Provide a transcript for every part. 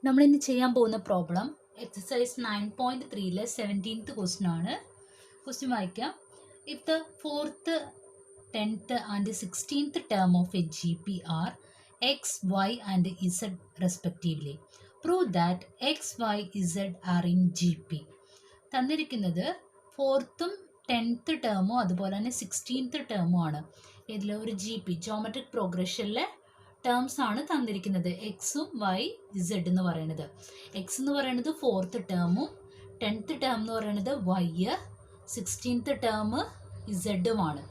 നമ്മളിന്ന് ചെയ്യാൻ പോകുന്ന പ്രോബ്ലം എക്സസൈസ് 9.3-ലെ 17th ക്വസ്റ്റ്യൻ ആണ്. ക്വസ്റ്റ്യൻ വായിക്കാം. If the 4th, 10th and 16th term of a G P are x, y and z respectively, prove that x, Y, Z are in G P. തന്നിരിക്കുന്നത് 4th, 10th ടേമും അതുപോലെ തന്നെ 16th ടേമും ആണ്. ഇതിൽ ഒരു G P geometric പ്രോഗ്രഷനിലെ terms ആണ് തന്നിരിക്കുന്നത്. എക്സും Y Z എന്ന് പറയുന്നത്. എക്സ് എന്ന് പറയുന്നത് 4th ടേമും 10th ടേം എന്ന് പറയുന്നത് വൈ, 16th ടേം ഇസഡുമാണ്.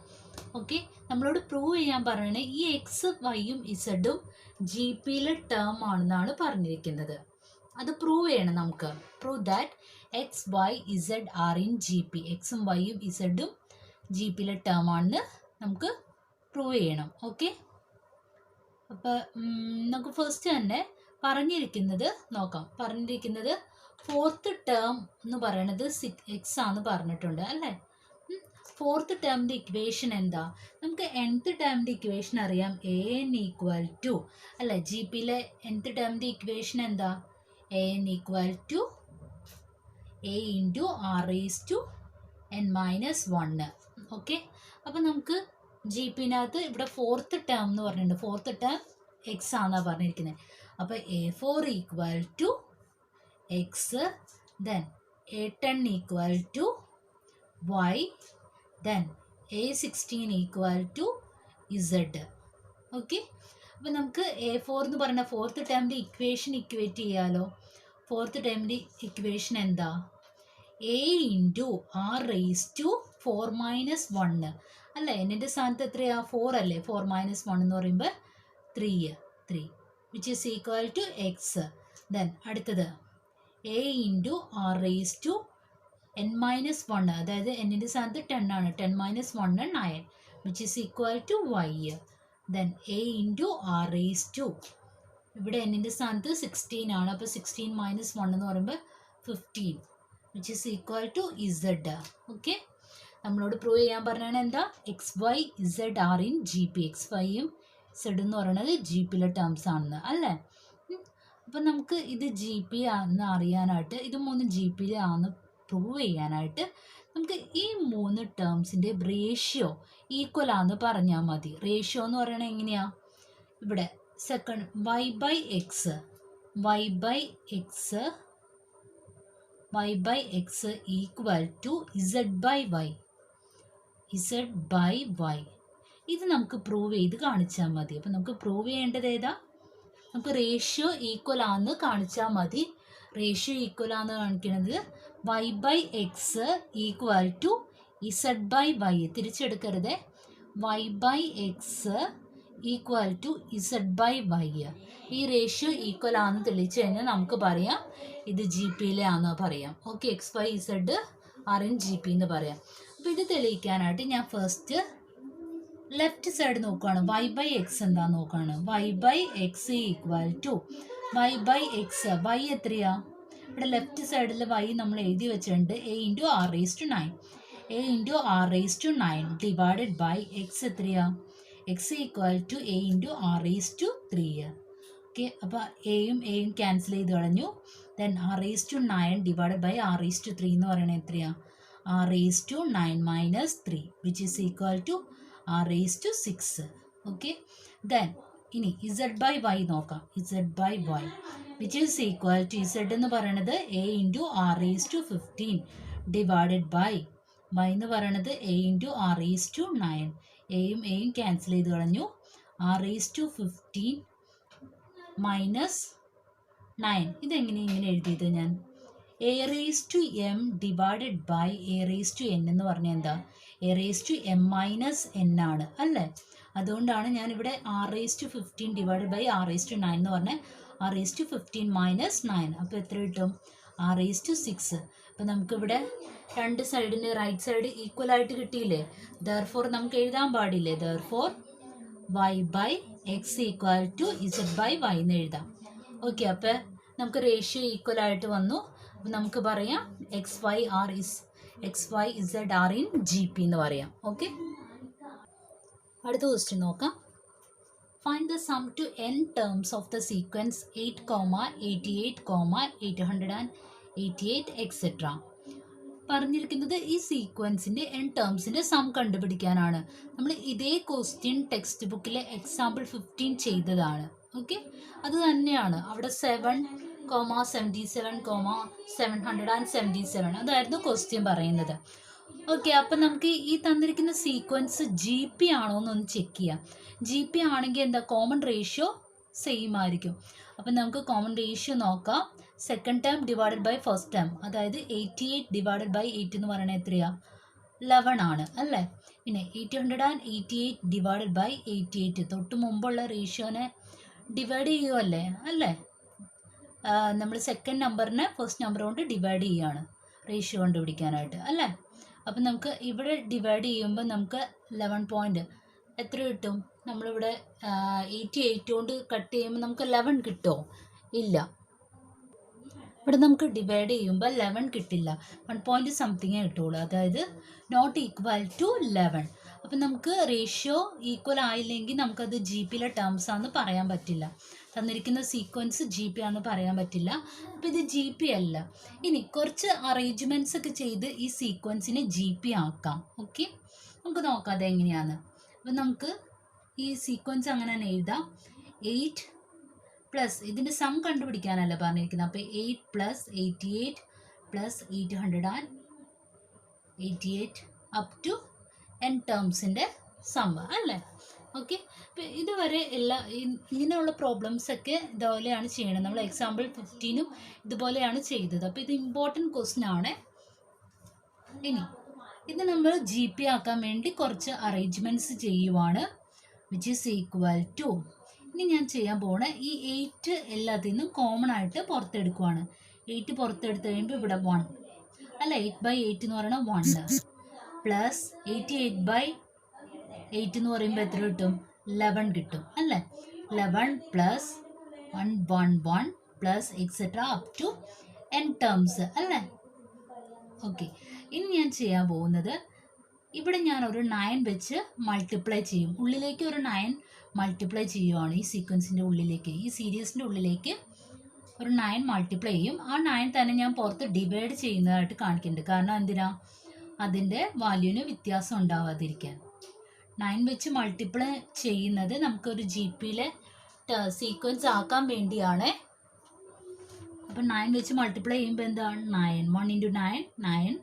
ഓക്കെ, നമ്മളോട് പ്രൂവ് ചെയ്യാൻ പറയണേ ഈ എക്സ്, വൈയും ഇസഡും ജി പിയിലെ ടേം ആണെന്നാണ് പറഞ്ഞിരിക്കുന്നത്. അത് പ്രൂവ് ചെയ്യണം നമുക്ക്. Prove that x, Y, Z are in G P. എക്സും വൈയും ഇസഡും ജി പിയിലെ ടേം ആണെന്ന് നമുക്ക് പ്രൂവ് ചെയ്യണം. ഓക്കെ, അപ്പോൾ നമുക്ക് ഫസ്റ്റ് തന്നെ പറഞ്ഞിരിക്കുന്നത് നോക്കാം. പറഞ്ഞിരിക്കുന്നത് 4th ടേം എന്ന് പറയുന്നത് എക്സ് ആണെന്ന് പറഞ്ഞിട്ടുണ്ട് അല്ലേ. 4th ടേമിൻ്റെ ഇക്വേഷൻ എന്താ? നമുക്ക് nth ടേമിൻ്റെ ഇക്വേഷൻ അറിയാം. എ എൻ ഈക്വൽ ടു അല്ലേ, ജി പിയിലെ nth ടേമിൻ്റെ ഇക്വേഷൻ എന്താ? A n equal to A into R raise to N minus 1. Okay, അപ്പോൾ നമുക്ക് ജി പിന്നകത്ത് ഇവിടെ 4th ടേം എന്ന് പറഞ്ഞിട്ടുണ്ട്. 4th ടേം എക്സ് ആണെന്നാണ് പറഞ്ഞിരിക്കുന്നത്. അപ്പോൾ A4 equal to X, then A10 equal to Y, then A16 equal to Z. Okay, അപ്പോൾ നമുക്ക് A4 എന്ന് പറഞ്ഞ 4th ടേമിൻ്റെ ഇക്വേഷൻ ഇക്വേറ്റ് ചെയ്യാലോ. 4th ടേമിൻ്റെ ഇക്വേഷൻ എന്താ? A into R raise to 4 minus 1 അല്ലേ. എന്നിൻ്റെ സ്ഥാനത്ത് എത്രയാ? 4 അല്ലേ. 4 മൈനസ് 1 എന്ന് പറയുമ്പോൾ 3 which is equal to X. Then അടുത്തത് A into R raise to N minus 1, അതായത് എന്നിൻ്റെ സ്ഥാനത്ത് 10 ആണ്. 10 minus 1 9 which is equal to Y. Then A into R raise to, ഇവിടെ എന്നിൻ്റെ സ്ഥാനത്ത് 16 ആണ്. അപ്പോൾ 16 മൈനസ് 1 എന്ന് പറയുമ്പോൾ 15 which is equal to Z. Okay, നമ്മളോട് പ്രൂവ് ചെയ്യാൻ പറഞ്ഞാണ് എന്താ? X, Y, Z are in G P. X, വൈയും ഇസഡ് എന്ന് പറയുന്നത് ജി പിയിലെ ടേംസ് ആണെന്ന് അല്ലേ. അപ്പം നമുക്ക് ഇത് ജി പി ആണെന്ന് അറിയാനായിട്ട്, ഇത് 3 ജി പിയിലാണെന്ന് പ്രൂവ് ചെയ്യാനായിട്ട് നമുക്ക് ഈ 3 ടേംസിൻ്റെ റേഷ്യോ ഈക്വൽ ആണെന്ന് പറഞ്ഞാൽ മതി. റേഷ്യോ എന്ന് പറയുന്നത് എങ്ങനെയാണ്? ഇവിടെ second y by X, y by X, y by X equal to Z by y, z by y. ഇത് നമുക്ക് പ്രൂവ് ചെയ്ത് കാണിച്ചാൽ മതി. അപ്പം നമുക്ക് പ്രൂവ് ചെയ്യേണ്ടത് ഏതാ? നമുക്ക് റേഷ്യോ ഈക്വൽ ആണെന്ന് കാണിച്ചാൽ മതി. റേഷ്യോ ഈക്വൽ ആണെന്ന് കാണിക്കുന്നത് Y by X equal to Z by Y. തിരിച്ചെടുക്കരുത്. Y by X equal to Z by Y. ഈ റേഷ്യോ ഈക്വൽ ആണെന്ന് തെളിയിച്ചു കഴിഞ്ഞാൽ നമുക്ക് പറയാം ഇത് ജി പിയിലെ ആണെന്ന് പറയാം. Okay, X, Y, Z are in G P എന്ന് പറയാം. അപ്പോൾ ഇത് തെളിയിക്കാനായിട്ട് ഞാൻ ഫസ്റ്റ് ലെഫ്റ്റ് സൈഡ് നോക്കുകയാണ്. വൈ ബൈ എക്സ് എന്താന്ന് നോക്കുകയാണ്. Y by X equal to Y by X, Y എത്രയാ? ഇവിടെ ലെഫ്റ്റ് സൈഡിൽ വൈ നമ്മൾ എഴുതി വെച്ചിട്ടുണ്ട്. A into R raise to 9, A into R raise to 9 divided by X എത്രയാ? X equal to A into R raise to 3. Okay, അപ്പോൾ എയും cancel ചെയ്ത് കളഞ്ഞു. Then R raise to 9 divided by r raise to 3 എന്ന് പറയുന്നത് എത്രയാ? R raise to 9 minus 3 which is equal to r raise to 6. Okay, then ഇനി z by y നോക്കാം. Z by y which is equal to, z എന്ന് പറയുന്നത് a into R raise to 15 divided by y എന്ന് പറയുന്നത് a into R raise to 9. എയും cancel ചെയ്ത് കളഞ്ഞു. R raise to 15 minus 9. ഇതെങ്ങനെ ഇങ്ങനെ എഴുതിയത് ഞാൻ? A raise to m divided by a raise to N എന്ന് പറഞ്ഞാൽ എന്താ? A raise to m minus n ആണ് അല്ലേ. അതുകൊണ്ടാണ് ഞാനിവിടെ r raise to 15 divided by r raise to 9 എന്ന് പറഞ്ഞാൽ ആർ റേസ് ടു 15 മൈനസ് 9. അപ്പോൾ എത്ര കിട്ടും? R raise to 6. അപ്പോൾ നമുക്കിവിടെ രണ്ട് സൈഡിന് റൈറ്റ് സൈഡ് ഈക്വൽ ആയിട്ട് കിട്ടിയില്ലേ. ദെർഫോർ നമുക്ക് എഴുതാൻ പാടില്ലേ. Therefore y by X equal to Z by y എന്ന് എഴുതാം. ഓക്കെ, അപ്പോൾ നമുക്ക് റേഷ്യോ ഈക്വൽ ആയിട്ട് വന്നു. അപ്പം നമുക്ക് പറയാം x, Y, Z are in G P എന്ന് പറയാം. ഓക്കെ, അടുത്ത ക്വസ്റ്റ്യൻ നോക്കാം. Find the sum to n terms of the sequence 8, 88, 888 etc. പറഞ്ഞിരിക്കുന്നത് ഈ സീക്വൻസിൻ്റെ n ടേംസിൻ്റെ സം കണ്ടുപിടിക്കാനാണ്. നമ്മൾ ഇതേ ക്വസ്റ്റ്യൻ ടെക്സ്റ്റ് ബുക്കിലെ എക്സാമ്പിൾ 15 ചെയ്തതാണ്. ഓക്കെ, അത് തന്നെയാണ് അവിടെ 7,77,777 അതായിരുന്നു ക്വസ്റ്റ്യൻ പറയുന്നത്. ഓക്കെ, അപ്പം നമുക്ക് ഈ തന്നിരിക്കുന്ന സീക്വൻസ് ജി പി ആണോ എന്നൊന്ന് ചെക്ക് ചെയ്യാം. ജി പി ആണെങ്കിൽ എന്താ, കോമൺ റേഷ്യോ സെയിം ആയിരിക്കും. അപ്പം നമുക്ക് കോമൺ റേഷ്യോ നോക്കാം. Second term divided by first term, അതായത് 88 ഡിവൈഡഡ് ബൈ 8 എന്ന് പറയുന്നത് എത്രയാണ്, 11 ആണ് അല്ലേ. പിന്നെ 888 ഡിവൈഡഡ് ബൈ 88 തൊട്ട് മുമ്പുള്ള റേഷ്യോനെ ഡിവൈഡ് ചെയ്യുമല്ലേ അല്ലേ. നമ്മൾ സെക്കൻഡ് നമ്പറിനെ ഫസ്റ്റ് നമ്പർ കൊണ്ട് ഡിവൈഡ് ചെയ്യുകയാണ് റേഷ്യോ കണ്ടുപിടിക്കാനായിട്ട് അല്ലേ. അപ്പം നമുക്ക് ഇവിടെ ഡിവൈഡ് ചെയ്യുമ്പോൾ നമുക്ക് 11 പോയിൻറ്റ് എത്ര കിട്ടും, നമ്മളിവിടെ 88 കൊണ്ട് കട്ട് ചെയ്യുമ്പോൾ നമുക്ക് 11 കിട്ടുമോ, ഇല്ല. ഇവിടെ നമുക്ക് ഡിവൈഡ് ചെയ്യുമ്പോൾ 11 കിട്ടില്ല, 1 പോയിൻറ്റ് സംതിങ്ങേ കിട്ടുള്ളൂ, അതായത് നോട്ട് ഈക്വൽ ടു 11. അപ്പം നമുക്ക് റേഷ്യോ ഈക്വൽ ആയില്ലെങ്കിൽ നമുക്കത് ജി പിയിലെ ടേംസ് ആണെന്ന് പറയാൻ പറ്റില്ല. തന്നിരിക്കുന്ന സീക്വൻസ് ജി പി ആണെന്ന് പറയാൻ പറ്റില്ല. അപ്പോൾ ഇത് ജി പി അല്ല. ഇനി കുറച്ച് അറേഞ്ച്മെൻറ്റ്സ് ഒക്കെ ചെയ്ത് ഈ സീക്വൻസിനെ ജി പി ആക്കാം. ഓക്കെ, നമുക്ക് നോക്കാം അതെങ്ങനെയാണ്. അപ്പം നമുക്ക് ഈ സീക്വൻസ് അങ്ങനെ തന്നെ എഴുതാം. 8 പ്ലസ് ഇതിൻ്റെ സം കണ്ടുപിടിക്കാനല്ല പറഞ്ഞിരിക്കുന്നത്. അപ്പോൾ 8 plus 88 plus 888 up to n ടേംസിൻ്റെ സം അല്ലേ. ഓക്കെ, അപ്പോൾ ഇതുവരെ ഇങ്ങനെയുള്ള പ്രോബ്ലംസൊക്കെ ഇതുപോലെയാണ് ചെയ്യണത്. നമ്മൾ എക്സാമ്പിൾ 15 ഇതുപോലെയാണ് ചെയ്തത്. അപ്പോൾ ഇത് ഇമ്പോർട്ടൻറ്റ് ക്വസ്റ്റ്യൻ ആണ്. ഇനി ഇത് നമ്മൾ ജി പി ആക്കാൻ വേണ്ടി കുറച്ച് അറേഞ്ച്മെൻറ്റ്സ് ചെയ്യുവാണ്, വിച്ച് ഈസ് ഈക്വൽ ടു. ഇനി ഞാൻ ചെയ്യാൻ പോണ ഈ 8 എല്ലാത്തിൽ നിന്നും കോമൺ ആയിട്ട് പുറത്തെടുക്കുവാണ്. 8 പുറത്തെടുത്ത് കഴിയുമ്പോൾ ഇവിടെ 1 അല്ല, 8/8 എന്ന് പറയുന്നത് 1 പ്ലസ് 88/8 എന്ന് പറയുമ്പോൾ എത്ര കിട്ടും, 11 കിട്ടും അല്ലേ. 11 plus 111 plus etcetera up to n terms അല്ലേ. ഓക്കെ, ഇനി ഞാൻ ചെയ്യാൻ പോകുന്നത് ഇവിടെ ഞാൻ ഒരു 9 വെച്ച് മൾട്ടിപ്ലൈ ചെയ്യും. ഉള്ളിലേക്ക് ഒരു 9 മൾട്ടിപ്ലൈ ചെയ്യുവാണ് ഈ സീക്വൻസിൻ്റെ ഉള്ളിലേക്ക്, ഈ സീരീസിൻ്റെ ഉള്ളിലേക്ക് ഒരു 9 മൾട്ടിപ്ലൈ ചെയ്യും. ആ 9 തന്നെ ഞാൻ പുറത്ത് ഡിവൈഡ് ചെയ്യുന്നതായിട്ട് കാണിക്കുന്നുണ്ട്. കാരണം എന്തിനാ, അതിൻ്റെ വാല്യൂവിന് വ്യത്യാസം ഉണ്ടാവാതിരിക്കാൻ. 9 വെച്ച് മൾട്ടിപ്ലൈ ചെയ്യുന്നത് നമുക്കൊരു ജി പിയിലെ സീക്വൻസ് ആക്കാൻ വേണ്ടിയാണ്. അപ്പം 9 വെച്ച് മൾട്ടിപ്ലൈ ചെയ്യുമ്പോൾ എന്താണ്, 9 1 × 9 9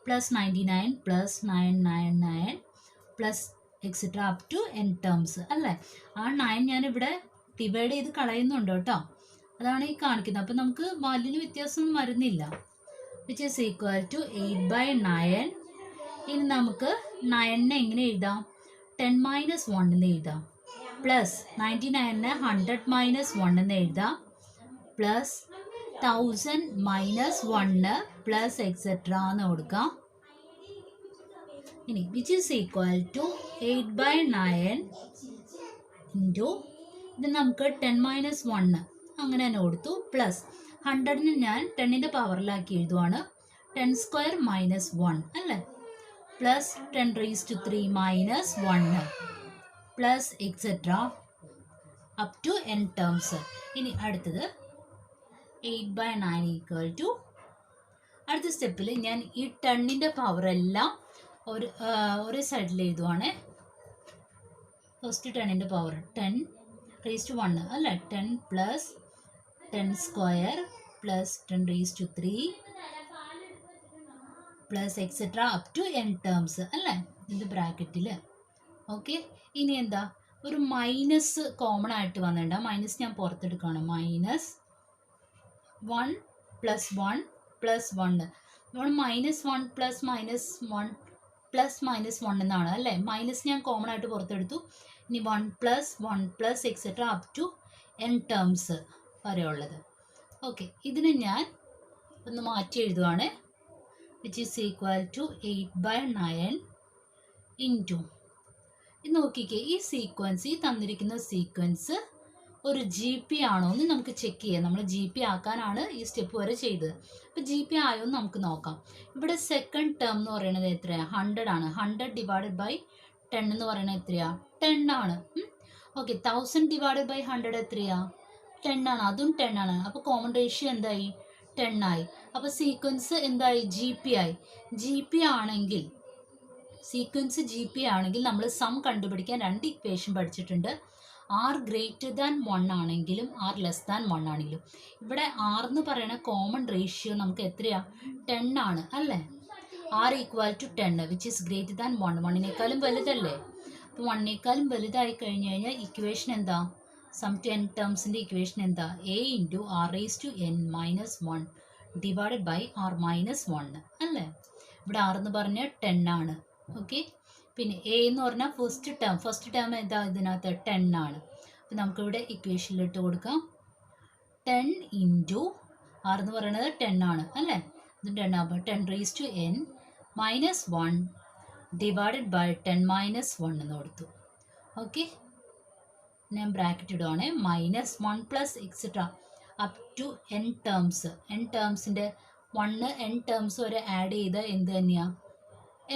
plus 99 plus 999 plus etcetera up to n terms അല്ലേ. ആ 9 ഞാനിവിടെ ഡിവൈഡ് ചെയ്ത് കളയുന്നുണ്ട് കേട്ടോ, അതാണ് ഈ കാണിക്കുന്നത്. അപ്പം നമുക്ക് വാല്യൂവിന് വ്യത്യാസമൊന്നും വരുന്നില്ല, വിച്ച് ഈസ് ഈക്വൽ ടു 8/9. ഇനി നമുക്ക് 9നെ എങ്ങനെ എഴുതാം, 10 - 1 എന്ന് എഴുതാം, പ്ലസ് 99നെ 100 - 1 എന്ന് എഴുതാം, പ്ലസ് 1000 - 1 പ്ലസ് എക്സെട്ര എന്ന് കൊടുക്കാം. ഇനി which is equal to 8/9 into ഇത് നമുക്ക് 10 - 1 അങ്ങനെ തന്നെ കൊടുത്തു, പ്ലസ് 100നെ ഞാൻ 10ൻ്റെ പവറിലാക്കി എഴുതുവാണ്, 10² - 1 അല്ലേ, plus 10³ - 1 plus etcetera up to n terms. ഇനി അടുത്തത് 8/9 ഈക്വൽ ടു, അടുത്ത സ്റ്റെപ്പിൽ ഞാൻ ഈ 10ൻ്റെ പവറെല്ലാം ഒരു സൈഡിൽ എഴുതുവാണ്. ഫസ്റ്റ് 10ൻ്റെ പവർ 10⁻1 അല്ലേ, 10 plus 10² plus 10³ plus etcetera up to n terms അല്ലേ, ഇത് ബ്രാക്കറ്റിൽ. ഓക്കെ, ഇനി എന്താ, ഒരു മൈനസ് കോമൺ ആയിട്ട് വന്നിട്ടുണ്ട്. ആ മൈനസ് ഞാൻ പുറത്തെടുക്കുകയാണ്. -1 പ്ലസ് 1 പ്ലസ് 1 നമ്മൾ -1 പ്ലസ് -1 പ്ലസ് -1 എന്നാണ് അല്ലേ. മൈനസ് ഞാൻ കോമൺ ആയിട്ട് പുറത്തെടുത്തു. ഇനി 1 plus etcetera up to n terms വരെയുള്ളത്. ഓക്കെ, ഇതിനെ ഞാൻ ഒന്ന് മാറ്റി എഴുതുവാണ്, which is equal to 8/9 into, ഇത് നോക്കിക്കേ, ഈ സീക്വൻസ്, ഈ തന്നിരിക്കുന്ന സീക്വൻസ് ഒരു ജി പി ആണോ എന്ന് നമുക്ക് ചെക്ക് ചെയ്യാം. നമ്മൾ ജി പി ആക്കാനാണ് ഈ സ്റ്റെപ്പ് വരെ ചെയ്തത്. അപ്പോൾ ജി പി ആയോ എന്ന് നമുക്ക് നോക്കാം. ഇവിടെ സെക്കൻഡ് ടേം എന്ന് പറയുന്നത് എത്രയാണ്, 100 ആണ്. 100 ഡിവൈഡഡ് ബൈ 10 എന്ന് പറയുന്നത് എത്രയാണ്, 10 ആണ്. ഓക്കെ 1000 ഡിവൈഡഡ് ബൈ 100 എത്രയാ 10 ആണ്, അതും 10 ആണ്. അപ്പോൾ കോമൺ റേഷ്യോ എന്തായി 10 ആയി. അപ്പോൾ സീക്വൻസ് എന്തായി ജി പി ആയി. ജി പി ആണെങ്കിൽ സീക്വൻസ് ജി പി ആണെങ്കിൽ നമ്മൾ സം കണ്ടുപിടിക്കാൻ 2 ഇക്വേഷൻ പഠിച്ചിട്ടുണ്ട്. ആർ ഗ്രേറ്റർ ദാൻ 1 ആണെങ്കിലും ആർ ലെസ് ദാൻ 1 ആണെങ്കിലും. ഇവിടെ ആർ എന്ന് പറയുന്ന കോമൺ റേഷ്യോ നമുക്ക് എത്രയാ 10 ആണ് അല്ലേ. R equal to 10 which is greater than 1. 1നേക്കാളും വലുതല്ലേ. അപ്പോൾ 1നേക്കാളും വലുതായി കഴിഞ്ഞ് കഴിഞ്ഞാൽ ഇക്വേഷൻ എന്താ സം ടു എൻ ടേംസിൻ്റെ ഇക്വേഷൻ എന്താ a into R raise to N minus 1 divided by r minus 1 അല്ലേ. ഇവിടെ ആർ എന്ന് പറഞ്ഞാൽ 10 ആണ്. ഓക്കെ, പിന്നെ എ എന്ന് പറഞ്ഞാൽ ഫസ്റ്റ് ടേം എന്താ ഇതിനകത്ത് 10 ആണ്. അപ്പോൾ നമുക്കിവിടെ ഇക്വേഷനിലിട്ട് കൊടുക്കാം 10 ഇൻറ്റു ആർ എന്ന് പറയുന്നത് 10 ആണ് അല്ലേ. ഇത് 10 ആകുമ്പോൾ 10 raise to N minus 1 divided by 10 minus 1 എന്ന് കൊടുത്തു. ഓക്കെ, ഞാൻ ബ്രാക്കറ്റ് ഇടുവാണ് minus 1 plus etcetera up to N ടേംസിൻ്റെ 1 എൻ ടേംസ് വരെ ആഡ് ചെയ്ത് എന്ത് തന്നെയാണ്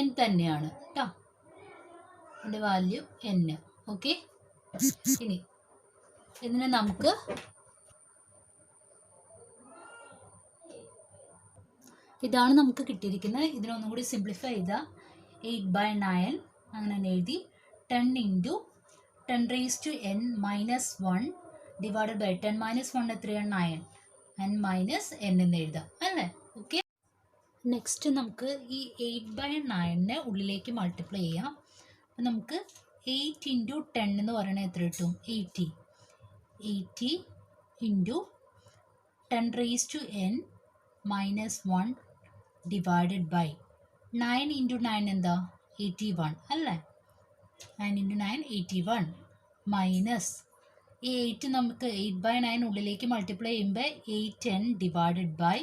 എൻ തന്നെയാണ് കേട്ടോ. എൻ്റെ വാല്യൂ എൻ. ഓക്കെ, ഇനി ഇതിനെ നമുക്ക് ഇതാണ് നമുക്ക് കിട്ടിയിരിക്കുന്നത്. ഇതിനൊന്നും കൂടി സിംപ്ലിഫൈ ചെയ്താൽ 8/9 അങ്ങനെ തന്നെ എഴുതി 10 into 10 raise to N minus 1 divided by 10 minus 1 എത്രയാണ് 9 എൻ മൈനസ് എൻ എന്ന് എഴുതാം അല്ലേ. ഓക്കെ, നെക്സ്റ്റ് നമുക്ക് ഈ 8/9 ഉള്ളിലേക്ക് മൾട്ടിപ്ലൈ ചെയ്യാം. അപ്പം നമുക്ക് 8 ഇൻറ്റു 10 എന്ന് പറയുന്നത് എത്ര കിട്ടും 80 into 10 raise to N minus 1 divided by 9 into 9 എന്താ 81 അല്ലേ. 9 ഇൻറ്റു 9 81 മൈനസ് ഈ 8 നമുക്ക് 8/9 ഉള്ളിലേക്ക് മൾട്ടിപ്ലൈ ചെയ്യുമ്പോൾ 8n ഡിവൈഡഡ് ബൈ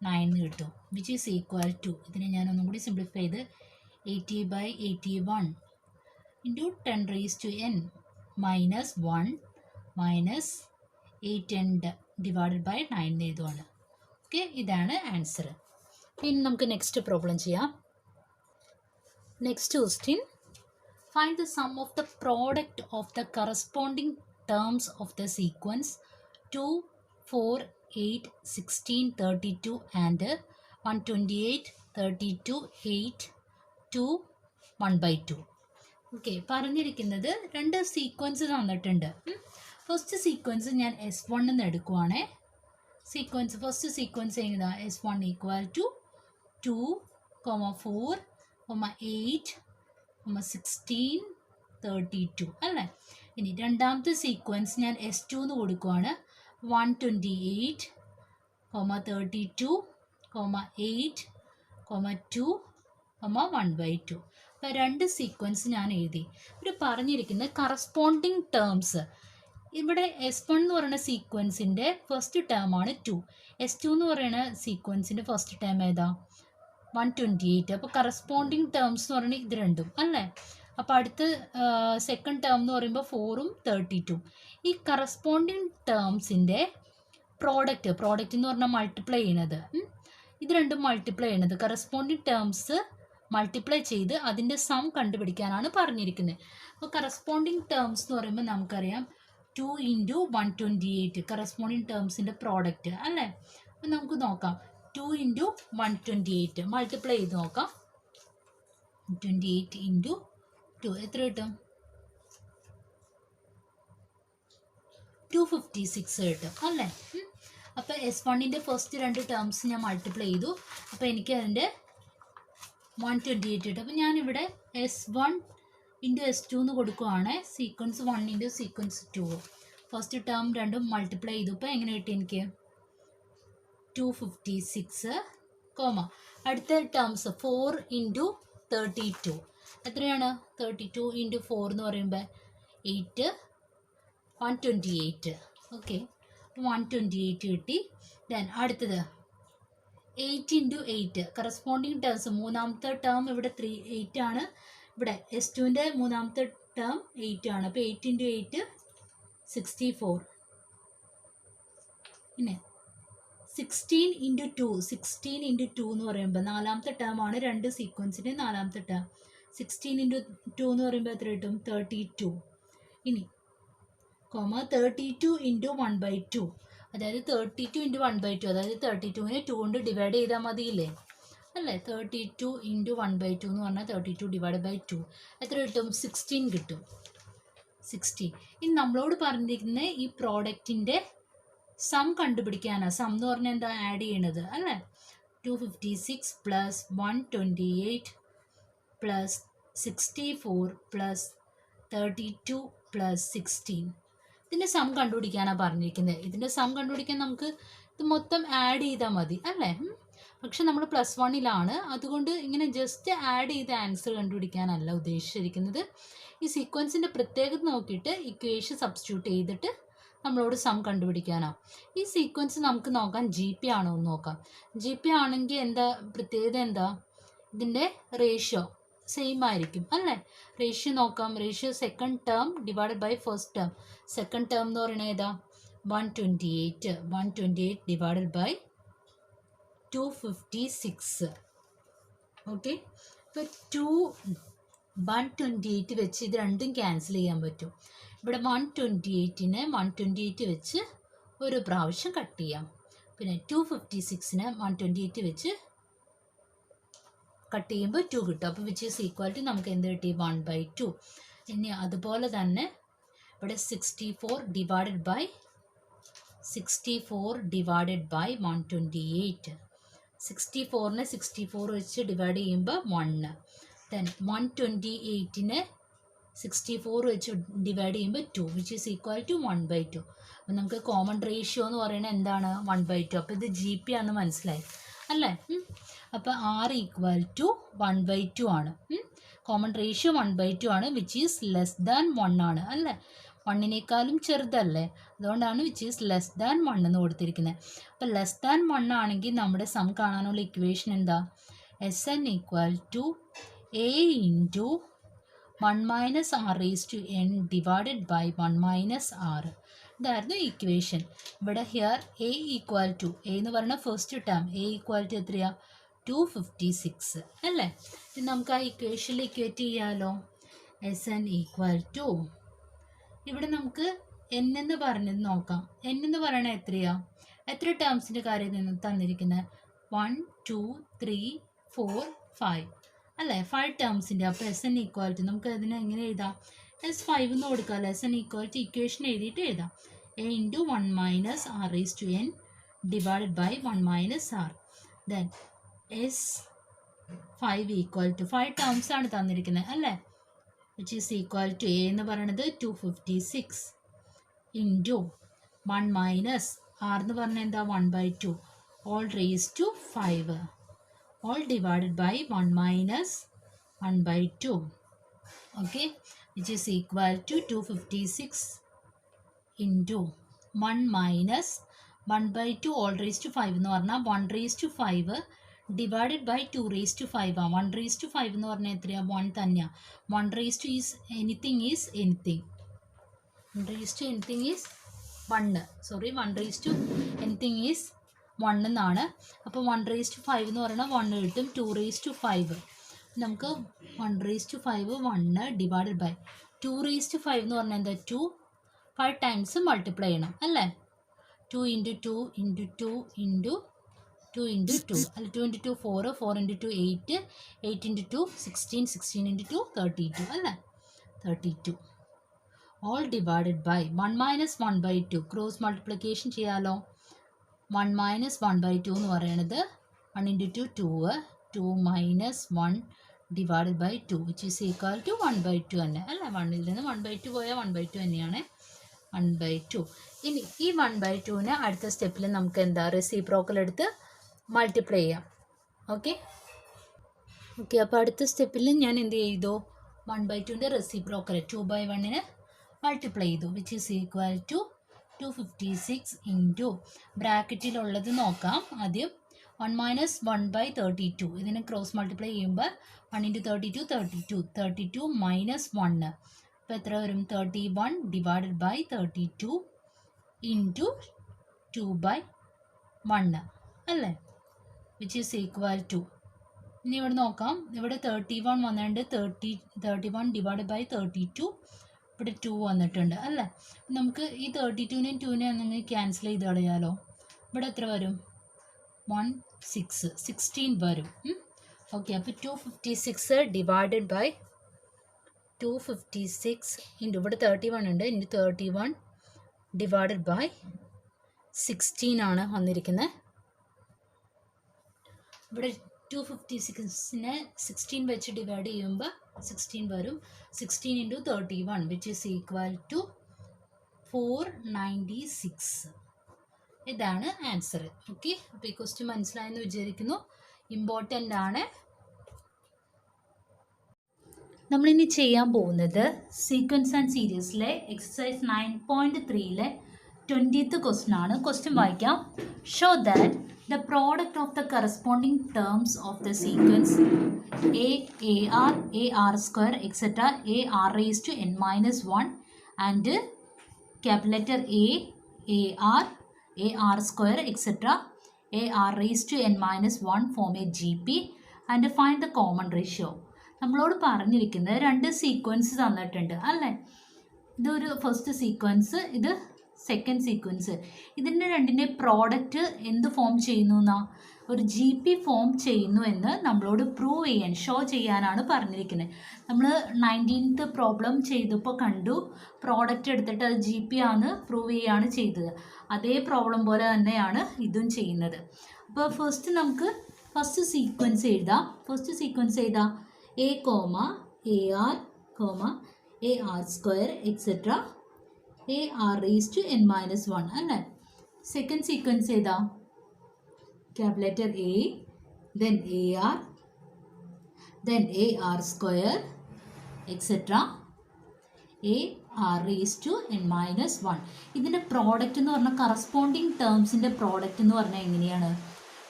9 കിട്ടും വിച്ച് ഈസ് ഈക്വൽ ടു ഇതിനെ ഞാൻ ഒന്നും കൂടി സിംപ്ലിഫൈ ചെയ്ത് 80/81 into 10 raise to n minus 1 minus 8n divided by 9 എഴുതുവാണ്. ഓക്കെ, ഇതാണ് ആൻസർ. ഇനി നമുക്ക് നെക്സ്റ്റ് പ്രോബ്ലം ചെയ്യാം. Next question find the sum of the product of the corresponding terms of the sequence 2, 4, 8, 16, 32 and 128, 32, 8, 2, 1/2. Okay, പറഞ്ഞിരിക്കുന്നത് 2 sequence തന്നിട്ടുണ്ട്. First sequence ഞാൻ S1 എന്ന് എടുക്കുവാണേ. First sequence എങ്ങനെയാ S1 ഈക്വൽ ടു 2, 4, 8, 16, 32 അല്ലേ. ഇനി രണ്ടാമത്തെ സീക്വൻസ് ഞാൻ S2 എന്ന് കൊടുക്കുവാണ് 128, 32, 8, 2, 1/2. അപ്പോൾ 2 സീക്വൻസ് ഞാൻ എഴുതി. ഇവിടെ പറഞ്ഞിരിക്കുന്ന കറസ്പോണ്ടിങ് ടേംസ് ഇവിടെ S1 എന്ന് പറയുന്ന സീക്വൻസിൻ്റെ ഫസ്റ്റ് ടേം ആണ് 2. S2 എന്ന് പറയുന്ന സീക്വൻസിൻ്റെ ഫസ്റ്റ് ടേം ഏതാ 128. അപ്പോൾ കറസ്പോണ്ടിങ് ടേംസ് എന്ന് പറയുന്നത് ഇത് രണ്ടും അല്ലേ. അപ്പോൾ അടുത്ത് സെക്കൻഡ് ടേം എന്ന് പറയുമ്പോൾ 4ഉം 32. ഈ കറസ്പോണ്ടിങ് ടേംസിൻ്റെ പ്രോഡക്റ്റ് എന്ന് പറഞ്ഞാൽ മൾട്ടിപ്ലൈ ചെയ്യണത് ഇത് രണ്ടും മൾട്ടിപ്ലൈ ചെയ്യണത് കറസ്പോണ്ടിങ് ടേംസ് മൾട്ടിപ്ലൈ ചെയ്ത് അതിൻ്റെ സം കണ്ടുപിടിക്കാനാണ് പറഞ്ഞിരിക്കുന്നത്. അപ്പോൾ കറസ്പോണ്ടിങ് ടേംസ് എന്ന് പറയുമ്പോൾ നമുക്കറിയാം 2 ഇൻറ്റു 128 കറസ്പോണ്ടിങ് ടേംസിൻ്റെ പ്രോഡക്റ്റ് അല്ലേ. അപ്പോൾ നമുക്ക് നോക്കാം 2 ഇൻറ്റു 128 മൾട്ടിപ്ലൈ ചെയ്ത് നോക്കാം. 28 ഇൻറ്റു 2 എത്ര കിട്ടും 256 കിട്ടും അല്ലേ. അപ്പോൾ S1ൻ്റെ ഫസ്റ്റ് 2 ടേംസ് ഞാൻ മൾട്ടിപ്ലൈ ചെയ്തു. അപ്പോൾ എനിക്ക് അതിൻ്റെ 128 കിട്ടും. അപ്പോൾ ഞാനിവിടെ S1 ഇൻറ്റു S2 എന്ന് കൊടുക്കുവാണ്. Sequence 1 into sequence 2 first term രണ്ടും മൾട്ടിപ്ലൈ ചെയ്തു. ഇപ്പോൾ എങ്ങനെ കിട്ടി എനിക്ക് 256, അടുത്ത ടേംസ് 4 ഇൻറ്റു 32 എത്രയാണ് 32 ഇൻറ്റു 4 എന്ന് പറയുമ്പോൾ 8, 128. ഓക്കെ, 128 കിട്ടി. ദെൻ അടുത്തത് 8 ഇൻറ്റു 8 കറസ്പോണ്ടിങ് ടേംസ് മൂന്നാമത്തെ ടേം ഇവിടെ 8 ആണ്. ഇവിടെ S2ൻ്റെ മൂന്നാമത്തെ ടേം 8 ആണ്. അപ്പോൾ 8 ഇൻറ്റു 8 64. പിന്നെ 16 ഇൻറ്റു 2 എന്ന് പറയുമ്പോൾ നാലാമത്തെ ടേം ആണ് 2 സീക്വൻസിൻ്റെ നാലാമത്തെ ടേം. 16 ഇൻറ്റു 2 എന്ന് പറയുമ്പോൾ എത്ര കിട്ടും 32. ഇനി 32 ഇൻറ്റു 1/2, അതായത് 32 ഇൻറ്റു 1/2, അതായത് 32നെ 2 കൊണ്ട് ഡിവൈഡ് ചെയ്താൽ മതിയില്ലേ അല്ലേ. 32 ഇൻറ്റു 1/2 എന്ന് പറഞ്ഞാൽ 32 ഡിവൈഡ് ബൈ 2 എത്ര കിട്ടും? 16 കിട്ടും. 16. ഇനി നമ്മളോട് പറഞ്ഞിരിക്കുന്ന ഈ പ്രോഡക്റ്റിൻ്റെ സം കണ്ടുപിടിക്കാനാണ്. സം എന്ന് പറഞ്ഞാൽ എന്താ? ആഡ് ചെയ്യണത് അല്ലേ. 256 പ്ലസ് 128 പ്ലസ് 64 പ്ലസ് 32 പ്ലസ് 16. ഇതിൻ്റെ സം കണ്ടുപിടിക്കാനാണ് പറഞ്ഞിരിക്കുന്നത്. ഇതിൻ്റെ സം കണ്ടുപിടിക്കാൻ നമുക്ക് ഇത് മൊത്തം ആഡ് ചെയ്താൽ മതി അല്ലേ. പക്ഷെ നമ്മൾ +1 അതുകൊണ്ട് ഇങ്ങനെ ജസ്റ്റ് ആഡ് ചെയ്ത് ആൻസർ കണ്ടുപിടിക്കാനല്ല ഉദ്ദേശിച്ചിരിക്കുന്നത്. ഈ സീക്വൻസിൻ്റെ പ്രത്യേകത നോക്കിയിട്ട് ഇക്വേഷൻ സബ്സ്റ്റിറ്റ്യൂട്ട് ചെയ്തിട്ട് നമ്മളോട് സം കണ്ടുപിടിക്കാനാണ്. ഈ സീക്വൻസ് നമുക്ക് നോക്കാം GP ആണോ എന്ന് നോക്കാം. GP ആണെങ്കിൽ എന്താ പ്രത്യേകത? എന്താ? ഇതിൻ്റെ റേഷ്യോ സെയിം ആയിരിക്കും അല്ലേ. റേഷ്യോ നോക്കാം. Ratio second term divide by first term. Second term എന്ന് പറയുന്നത് ഏതാ? 128 ഡിവൈഡഡ് ബൈ 256. ഓക്കെ. ഇപ്പോൾ 128 വെച്ച് ഇത് രണ്ടും ക്യാൻസൽ ചെയ്യാൻ പറ്റും. ഇവിടെ 128നെ 128 വെച്ച് ഒരു പ്രാവശ്യം കട്ട് ചെയ്യാം. പിന്നെ 256നെ 128 വെച്ച് കട്ട് ചെയ്യുമ്പോൾ 2 കിട്ടും. അപ്പോൾ വിച്ച് ഈസ് ഈക്വൽ ടു നമുക്ക് എന്ത് കിട്ടി? 1/2. ഇനി അതുപോലെ തന്നെ ഇവിടെ 64 ഡിവൈഡഡ് ബൈ 128. 64നെ 64 വെച്ച് ഡിവൈഡ് ചെയ്യുമ്പോൾ 1. ദെൻ 128നെ 64 വെച്ച് ഡിവൈഡ് ചെയ്യുമ്പോൾ 2 വിച്ച് ഈസ് ഈക്വൽ ടു 1/2. അപ്പോൾ നമുക്ക് കോമൺ റേഷ്യോ എന്ന് പറയുന്നത് എന്താണ്? 1/2. അപ്പോൾ ഇത് GP ആണെന്ന് മനസ്സിലായി അല്ലേ. അപ്പോൾ R ഈക്വൽ ടു 1/2 ആണ്. കോമൺ റേഷ്യോ 1/2 ആണ്. വിച്ച് ഈസ് ലെസ് ദാൻ 1 ആണ് അല്ലേ. 1നേക്കാളും ചെറുതല്ലേ, അതുകൊണ്ടാണ് വിച്ച് ഈസ് ലെസ് ദാൻ 1 എന്ന് കൊടുത്തിരിക്കുന്നത്. അപ്പോൾ ലെസ് ദാൻ 1 ആണെങ്കിൽ നമ്മുടെ സം കാണാനുള്ള ഇക്വേഷൻ എന്താ? SN equal to A into 1 minus R raise to N divided by 1 minus R. ഇതായിരുന്നു ഇക്വേഷൻ. ഇവിടെ here A equal to A എന്ന് പറയുന്ന first term A equal to എത്രയാ? 256 അല്ലേ. ഇത് നമുക്ക് ആ ഇക്വേഷനിൽ ഇക്വേറ്റ് ചെയ്യാമല്ലോ. SN ഈക്വൽ ടു ഇവിടെ നമുക്ക് N എന്ന് പറഞ്ഞത് നോക്കാം. N എന്ന് പറയണത് എത്രയാ? എത്ര ടേംസിൻ്റെ കാര്യം തന്നിരിക്കുന്നത്? 1 2 3 4 5 അല്ലേ. 5 ടേംസിൻ്റെ. അപ്പോൾ SN ഈക്വൽ ടു നമുക്ക് അതിനെ എങ്ങനെ എഴുതാം? S5 എന്ന് കൊടുക്കാമല്ലോ. SN ഈക്വൽ ടു ഇക്വേഷൻ എഴുതിയിട്ട് എഴുതാം. A into 1 minus R raise to N divided by 1 minus R. Then S5 equal to 5 terms ആണ് തന്നിരിക്കുന്നത് അല്ലേ. Which is equal to A എന്ന് പറയുന്നത് 256 ഇൻറ്റു 1 മൈനസ് R എന്ന് പറഞ്ഞാൽ എന്താ? 1/2 whole raise to 5 whole divided by 1 minus 1/2. Okay. Which is equal to 256 into 1 minus 1/2 whole raise to 5 എന്ന് പറഞ്ഞാൽ 1 raise to 5 divided by 2 raise to 5 ആണ്. 1 raise to 5 എന്ന് പറഞ്ഞാൽ എത്രയാണ്? 1 തന്നെയാണ്. 1 raise to is anything is anything. 1 raise to anything is 1. Sorry, 1 raise to anything is 1 എന്നാണ്. അപ്പോൾ 1 raise to 5 എന്ന് പറയുന്നത് 1 കിട്ടും. 2 റേസ് ടു 5 നമുക്ക് 1 raise to 5 1 divided by 2 raise to 5 എന്ന് പറഞ്ഞാൽ എന്താ? 2 5 ടൈംസ് മൾട്ടിപ്ലൈ ചെയ്യണം അല്ലേ. 2 ഇൻറ്റു 2 ഇൻറ്റു 2 ഇൻറ്റു 2 ഇൻറ്റു 2 അല്ല. 2 ഇൻറ്റു 2 4 4 ഇൻറ്റു 2 8 8 ഇൻറ്റു 2 16 16 ഇൻറ്റു 2 32 അല്ലേ. 32 whole divided by 1 minus 1/2. Cross multiplication ചെയ്യാമല്ലോ. 1 മൈനസ് 1/2 എന്ന് പറയുന്നത് 1 into 2 2 minus 1 divided by 2 which is equal to 1/2 തന്നെ അല്ലേ. 1ൽ നിന്ന് 1/2 പോയാൽ 1/2 തന്നെയാണ്. 1/2. ഇനി ഈ 1/2നെ അടുത്ത സ്റ്റെപ്പിൽ നമുക്ക് എന്താ? റെസിപ്രോക്കൽ എടുത്ത് മൾട്ടിപ്ലൈ ചെയ്യാം. ഓക്കെ. അപ്പോൾ അടുത്ത സ്റ്റെപ്പിൽ ഞാൻ എന്ത് ചെയ്തു? 1/2ൻ്റെ റെസിപ്രോക്കൽ 2/1നെ മൾട്ടിപ്ലൈ ചെയ്തു. Which is equal to 256 into ബ്രാക്കറ്റിലുള്ളത് നോക്കാം ആദ്യം. 1 മൈനസ് 1/32. ഇതിനെ ക്രോസ് മൾട്ടിപ്ലൈ ചെയ്യുമ്പോൾ 1 ഇൻറ്റു 32 32 32 മൈനസ് 1. അപ്പോൾ എത്ര വരും? 31 ഡിവൈഡഡ് ബൈ 32 ഇൻറ്റു 2/1 അല്ലേ. വിച്ച് ഈസ് ഈക്വൽ ടു ഇനി ഇവിടെ നോക്കാം. ഇവിടെ 31 വന്നിട്ടുണ്ട്. 31 ഡിവൈഡ് ബൈ 32 ഇവിടെ 2 വന്നിട്ടുണ്ട് അല്ലേ. നമുക്ക് ഈ 32നെയും 2നെയും നമുക്ക് ക്യാൻസൽ ചെയ്ത് കളയാലോ. ഇവിടെ എത്ര വരും? 1 6 16 വരും. ഓക്കെ, അപ്പോൾ 256 ഡിവൈഡഡ് ബൈ 256 ഇൻറ്റു ഇവിടെ 31 ഉണ്ട്, ഇൻറ്റു 31 ഡിവൈഡഡ് ബൈ 16 ആണ് വന്നിരിക്കുന്നത്. ഇവിടെ 256നെ 16 വെച്ച് ഡിവൈഡ് ചെയ്യുമ്പോൾ 16 വരും. 16 into 31 which is equal to 496. ഇതാണ് ആൻസർ. ഓക്കെ, അപ്പോൾ ഈ ക്വസ്റ്റ്യൻ മനസ്സിലായെന്ന് വിചാരിക്കുന്നു. ഇമ്പോർട്ടൻ്റ് ആണ്. നമ്മളിനി ചെയ്യാൻ പോകുന്നത് സീക്വൻസ് ആൻഡ് സീരീസിലെ എക്സസൈസ് 9.3-ലെ 20th ക്വസ്റ്റ്യൻ ആണ്. ക്വസ്റ്റ്യൻ വായിക്കാം. Show that the product of the corresponding terms of the sequence AR square etc. AR raised to n minus 1 and capital letter AR square etc. AR raised to n minus 1 form a GP and find the common ratio. നമ്മളോട് പറഞ്ഞിരിക്കുന്നത് 2 sequence തന്നിട്ടുണ്ട് അല്ലേ. ഇതൊരു first sequence, ഇത് second sequence. ഇതിൻ്റെ രണ്ടിൻ്റെ product എന്ത് form ചെയ്യുന്നു എന്നാ? ഒരു GP ഫോം ചെയ്യുന്നു എന്ന് നമ്മളോട് പ്രൂവ് ചെയ്യാൻ, ഷോ ചെയ്യാനാണ് പറഞ്ഞിരിക്കുന്നത്. നമ്മൾ 19th പ്രോബ്ലം ചെയ്തപ്പോൾ കണ്ടു, പ്രോഡക്റ്റ് എടുത്തിട്ട് അത് GP ആണ് പ്രൂവ് ചെയ്യുകയാണ് ചെയ്തത്. അതേ പ്രോബ്ലം പോലെ തന്നെയാണ് ഇതും ചെയ്യുന്നത്. അപ്പോൾ ഫസ്റ്റ് സീക്വൻസ് എഴുതാം. ഫസ്റ്റ് സീക്വൻസ് എഴുതാം A, AR, AR square etc. AR raised to n minus 1 അല്ലേ. സെക്കൻഡ് സീക്വൻസ് ഏതാ? Capital letter A, then AR, then AR square etc. AR raised to n minus 1. ഇതിൻ്റെ പ്രോഡക്റ്റ് എന്ന് പറഞ്ഞാൽ corresponding ടേംസിൻ്റെ product എന്ന് പറഞ്ഞാൽ എങ്ങനെയാണ്?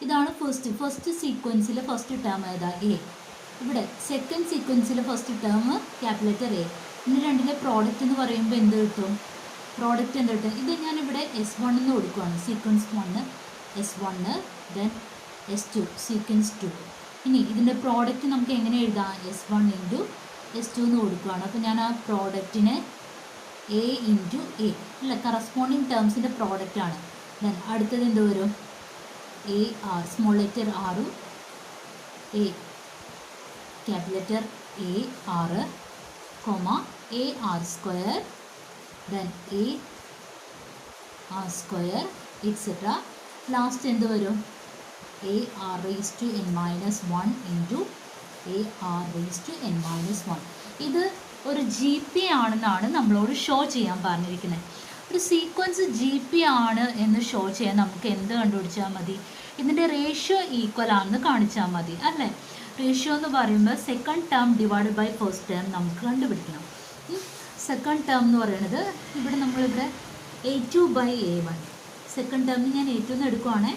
ഇതാണ് ഫസ്റ്റ് സീക്വൻസിലെ ഫസ്റ്റ് ടേം ഏതാ? A. ഇവിടെ സെക്കൻഡ് സീക്വൻസിലെ first term capital letter A. ഇതിന് രണ്ടിലെ പ്രോഡക്റ്റ് എന്ന് പറയുമ്പോൾ എന്ത് കിട്ടും? പ്രോഡക്റ്റ് എന്ത് കിട്ടും? ഇത് ഞാനിവിടെ S1 എന്ന് കൊടുക്കുകയാണ്. Sequence 1 S1, then S2 sequence 2. ഇനി ഇതിൻ്റെ പ്രോഡക്റ്റ് നമുക്ക് എങ്ങനെ എഴുതാം? S1 ഇൻറ്റു S2 എന്ന് കൊടുക്കുകയാണ്. അപ്പോൾ ഞാൻ ആ പ്രോഡക്റ്റിനെ A ഇൻറ്റു A അല്ല, കറസ്പോണ്ടിങ് ടേംസിൻ്റെ പ്രോഡക്റ്റാണ്. ദെൻ അടുത്തത് എന്ത് വരും? AR സ്മോൾ ലെറ്റർ ആറും A capital letter AR, AR square, then AR square etc. Last എന്ത് വരും? AR raised to n minus 1 into AR raised to n minus 1. ഇത് ഒരു GP ആണെന്നാണ് നമ്മളോട് ഷോ ചെയ്യാൻ പറഞ്ഞിരിക്കുന്നത്. ഒരു സീക്വൻസ് GP ആണ് എന്ന് ഷോ ചെയ്യാൻ നമുക്ക് എന്ത് കണ്ടുപിടിച്ചാൽ മതി? ഇതിൻ്റെ റേഷ്യോ ഈക്വൽ ആണെന്ന് കാണിച്ചാൽ മതി അല്ലേ. റേഷ്യോ എന്ന് പറയുമ്പോൾ second term divide by first term നമുക്ക് കണ്ടുപിടിക്കണം. സെക്കൻഡ് ടേം എന്ന് പറയുന്നത് ഇവിടെ നമ്മളിവിടെ A2/A1. സെക്കൻഡ് ടേമിന് ഞാൻ A2 എന്ന് എടുക്കുവാണേ.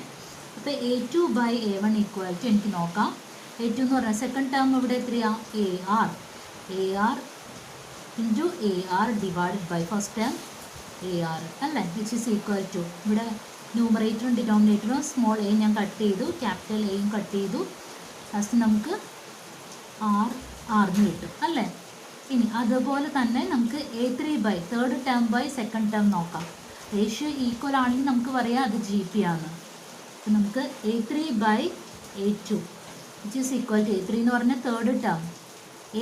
അപ്പോൾ A2/A1 ഈക്വൽ ടു എനിക്ക് നോക്കാം. A2 എന്ന് പറഞ്ഞാൽ സെക്കൻഡ് ടേം ഇവിടെ എത്രയാണ്? AR into AR divided by first term AR അല്ലേ, വിച്ച് ഈസ് ഈക്വൽ ടു ഇവിടെ ന്യൂമറേറ്ററും ഡിനോമിനേറ്ററും സ്മോൾ a ഞാൻ കട്ട് ചെയ്തു, ക്യാപിറ്റൽ എയും കട്ട് ചെയ്തു. ലാസ്റ്റ് നമുക്ക് R എന്ന് കിട്ടും അല്ലേ. ഇനി അതുപോലെ തന്നെ നമുക്ക് A3 third term by second term നോക്കാം. റേഷ്യോ ഈക്വൽ ആണെങ്കിൽ നമുക്ക് പറയാം അത് GP ആണ്. അപ്പോൾ നമുക്ക് A3/A2 which is equal to A3 എന്ന് പറഞ്ഞാൽ third term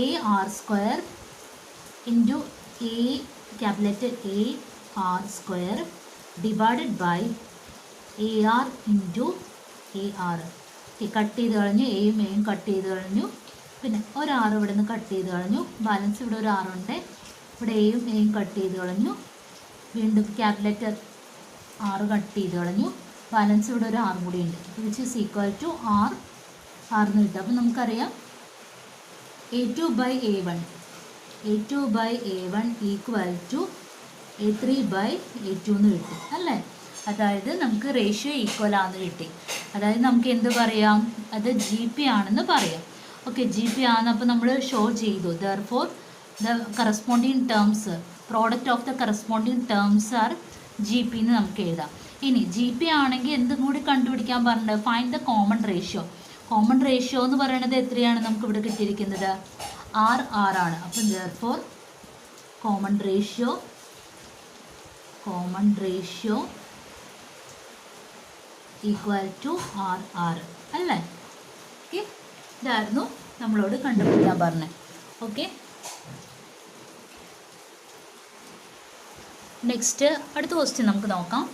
AR square into A capital letter AR square divided by AR into AR. Cut ചെയ്ത് കളഞ്ഞു, എയും കട്ട് ചെയ്ത് കളഞ്ഞു. പിന്നെ ഒരു R ഇവിടെ നിന്ന് കട്ട് ചെയ്ത് കളഞ്ഞു. ബാലൻസ് ഇവിടെ ഒരു R ഉണ്ട്. ഇവിടെ എയും കട്ട് ചെയ്ത് കളഞ്ഞു. വീണ്ടും ക്യാപിറ്റൽ ലെറ്റർ R കട്ട് ചെയ്ത് കളഞ്ഞു. ബാലൻസ് ഇവിടെ ഒരു R കൂടി ഉണ്ട്. Which is equal to R എന്ന് കിട്ടും. അപ്പം നമുക്കറിയാം A2/A1 ഈക്വൽ ടു A3/A2 എന്ന് കിട്ടും അല്ലേ. അതായത് നമുക്ക് റേഷ്യോ ഈക്വൽ ആണെന്ന് കിട്ടി. അതായത് നമുക്ക് എന്ത് പറയാം? അത് GP ആണെന്ന് പറയാം. ഓക്കെ, GP ആണ്. അപ്പോൾ നമ്മൾ ഷോ ചെയ്തു. Therefore the corresponding terms, product of the corresponding terms R GP എന്ന് നമുക്ക് എഴുതാം. ഇനി GP ആണെങ്കിൽ എന്തും കൂടി കണ്ടുപിടിക്കാൻ പറഞ്ഞത്? Find the common ratio. Common ratio എന്ന് പറയുന്നത് എത്രയാണ് നമുക്ക് ഇവിടെ കിട്ടിയിരിക്കുന്നത്? R ആണ്. അപ്പം therefore common ratio equal to r r അല്ലേ? ഓക്കെ, ഇതായിരുന്നു നമ്മളോട് കണ്ടുപിടിക്കാൻ പറഞ്ഞത്. ഓക്കെ, നെക്സ്റ്റ് അടുത്ത ക്വസ്റ്റ്യൻ നമുക്ക് നോക്കാം.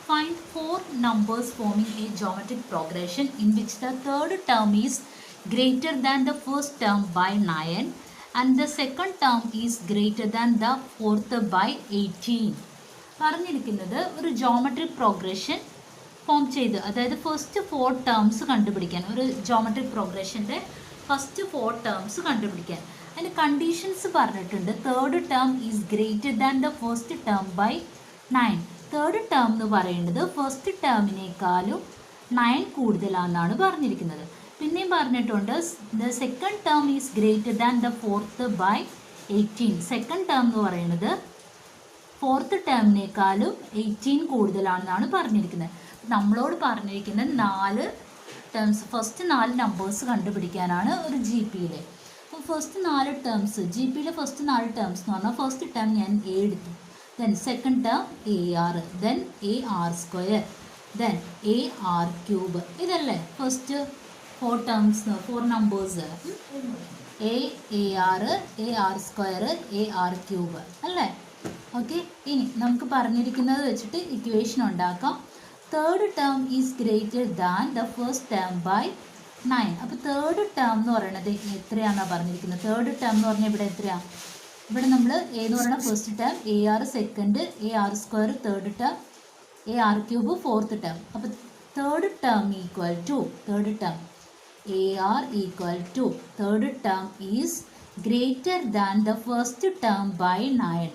Find 4 numbers forming a geometric progression in which the third term is greater than the first term by 9 and the second term is greater than the fourth by 18. പറഞ്ഞിരിക്കുന്നത് ഒരു geometric progression form ചെയ്ത്, അതായത് first 4 terms കണ്ടുപിടിക്കാൻ, ഒരു geometric പ്രോഗ്രഷൻ്റെ first 4 terms കണ്ടുപിടിക്കാൻ. അതിന് conditions പറഞ്ഞിട്ടുണ്ട്. Third term is greater than the first term by 9. Third term എന്ന് പറയുന്നത് ഫസ്റ്റ് ടേമിനേക്കാളും 9 കൂടുതലാണെന്നാണ് പറഞ്ഞിരിക്കുന്നത്. പിന്നെയും പറഞ്ഞിട്ടുണ്ട് the second term is greater than the fourth by 18. Second term എന്ന് പറയുന്നത് ഫോർത്ത് ടേമിനേക്കാളും 18 കൂടുതലാണെന്നാണ് പറഞ്ഞിരിക്കുന്നത്. നമ്മളോട് പറഞ്ഞിരിക്കുന്നത് 4 ടേംസ്, ഫസ്റ്റ് 4 നമ്പേഴ്സ് കണ്ടുപിടിക്കാനാണ് ഒരു ജി പിയിൽ. അപ്പോൾ ഫസ്റ്റ് 4 ടേംസ്, ജി പിയിലെ ഫസ്റ്റ് 4 ടേംസ് എന്ന് പറഞ്ഞാൽ ഫസ്റ്റ് ടേം ഞാൻ എ എടുത്തു, then second term AR, then AR², then AR³ ഇതല്ലേ first 4 terms, 4 numbers. AR, AR² AR³ അല്ലേ? ഓക്കെ, ഇനി നമുക്ക് പറഞ്ഞിരിക്കുന്നത് വെച്ചിട്ട് ഇക്വേഷൻ ഉണ്ടാക്കാം. Third term is greater than the first term by 9. അപ്പോൾ തേർഡ് ടേം എന്ന് പറയുന്നത് എത്രയാണെന്നാണ് പറഞ്ഞിരിക്കുന്നത്? തേർഡ് ടേം എന്ന് പറഞ്ഞാൽ ഇവിടെ എത്രയാണ്? ഇവിടെ നമ്മൾ എന്ന് പറയുന്ന first term, AR second, AR² third term, AR³ fourth term. അപ്പോൾ third term equal to, third term AR equal to third term is greater than the first term by 9.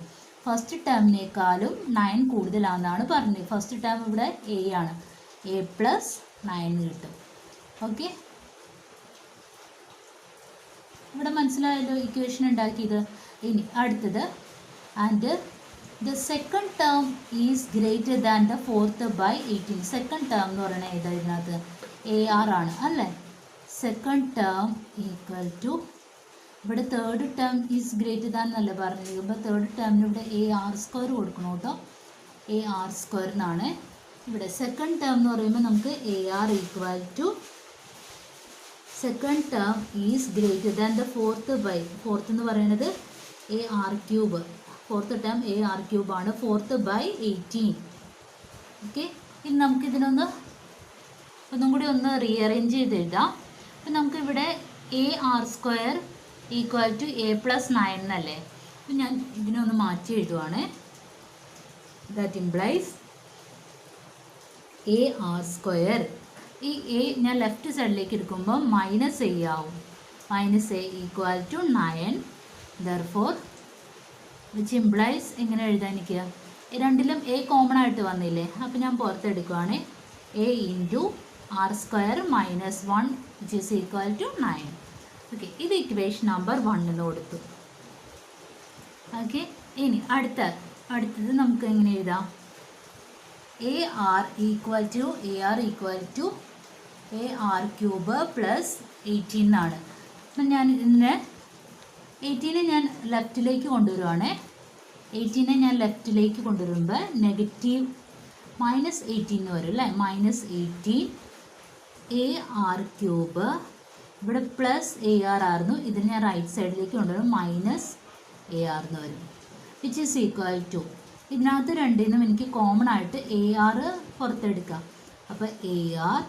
First ടേമിനേക്കാളും 9 കൂടുതലാണെന്നാണ് പറഞ്ഞത്. ഫസ്റ്റ് ടേം ഇവിടെ A ആണ്, A+9 കിട്ടും. Okay, ഇവിടെ മനസ്സിലായല്ലോ equation ഉണ്ടാക്കിയത്. ഇനി അടുത്തത്, and the second term is greater than the fourth by 18. Second term എന്ന് പറയുന്നത് ഏതാ? ഇതിനകത്ത് AR ആണ് അല്ലേ? സെക്കൻഡ് ടേം ഈക്വൽ ടു, ഇവിടെ third term is greater than എന്നല്ല പറഞ്ഞിരിക്കുമ്പോൾ തേർഡ് ടേമിന് ഇവിടെ AR² കൊടുക്കണം കേട്ടോ. AR² എന്നാണ് ഇവിടെ. സെക്കൻഡ് ടേം എന്ന് പറയുമ്പോൾ നമുക്ക് AR equal to second term is greater than the fourth by, fourth എന്ന് പറയുന്നത് AR³, ഫോർത്ത് ടേം AR³ ആണ്, ഫോർത്ത് ബൈ 18. ഓക്കെ, ഇനി നമുക്കിതിനൊന്ന് ഒന്നും കൂടി ഒന്ന് റീഅറേഞ്ച് ചെയ്ത് എഴുതാം. അപ്പം നമുക്കിവിടെ AR² ഈക്വൽ ടു A+9 എന്നല്ലേ? അപ്പം ഞാൻ ഇതിനൊന്ന് മാറ്റി എഴുതുവാണ്. ദാറ്റ് ഇംപ്ലൈസ് AR², ഈ A ഞാൻ ലെഫ്റ്റ് സൈഡിലേക്ക് എടുക്കുമ്പോൾ -A ആവും. -A equal to 9. therefore which implies എങ്ങനെ എഴുതാൻ എനിക്ക്? രണ്ടിലും A കോമൺ ആയിട്ട് വന്നില്ലേ? അപ്പോൾ ഞാൻ പുറത്തെടുക്കുവാണ്. A into R² -1 which is equal to 9. Okay, ഇത് ഇക്വേഷൻ നമ്പർ 1 എന്ന് കൊടുത്തു. ഓക്കെ, ഇനി അടുത്തത് നമുക്ക് എങ്ങനെ എഴുതാം? AR equal to AR³ plus 18 എന്നാണ്. അപ്പം ഞാൻ ഇതിനെ 18 ഞാൻ ലെഫ്റ്റിലേക്ക് കൊണ്ടുവരുവാണ്. 18 ഞാൻ ലെഫ്റ്റിലേക്ക് കൊണ്ടുവരുമ്പോൾ നെഗറ്റീവ് -18 എന്ന് വരും അല്ലേ? -18 AR³ ഇവിടെ പ്ലസ് AR ആയിരുന്നു, ഇതിന് ഞാൻ റൈറ്റ് സൈഡിലേക്ക് കൊണ്ടുവരും -AR എന്ന് വരും. വിച്ച് ഈസ് ഈക്വൽ ടു, ഇതിനകത്ത് രണ്ടിനും എനിക്ക് കോമൺ ആയിട്ട് AR പുറത്തെടുക്കാം. അപ്പോൾ AR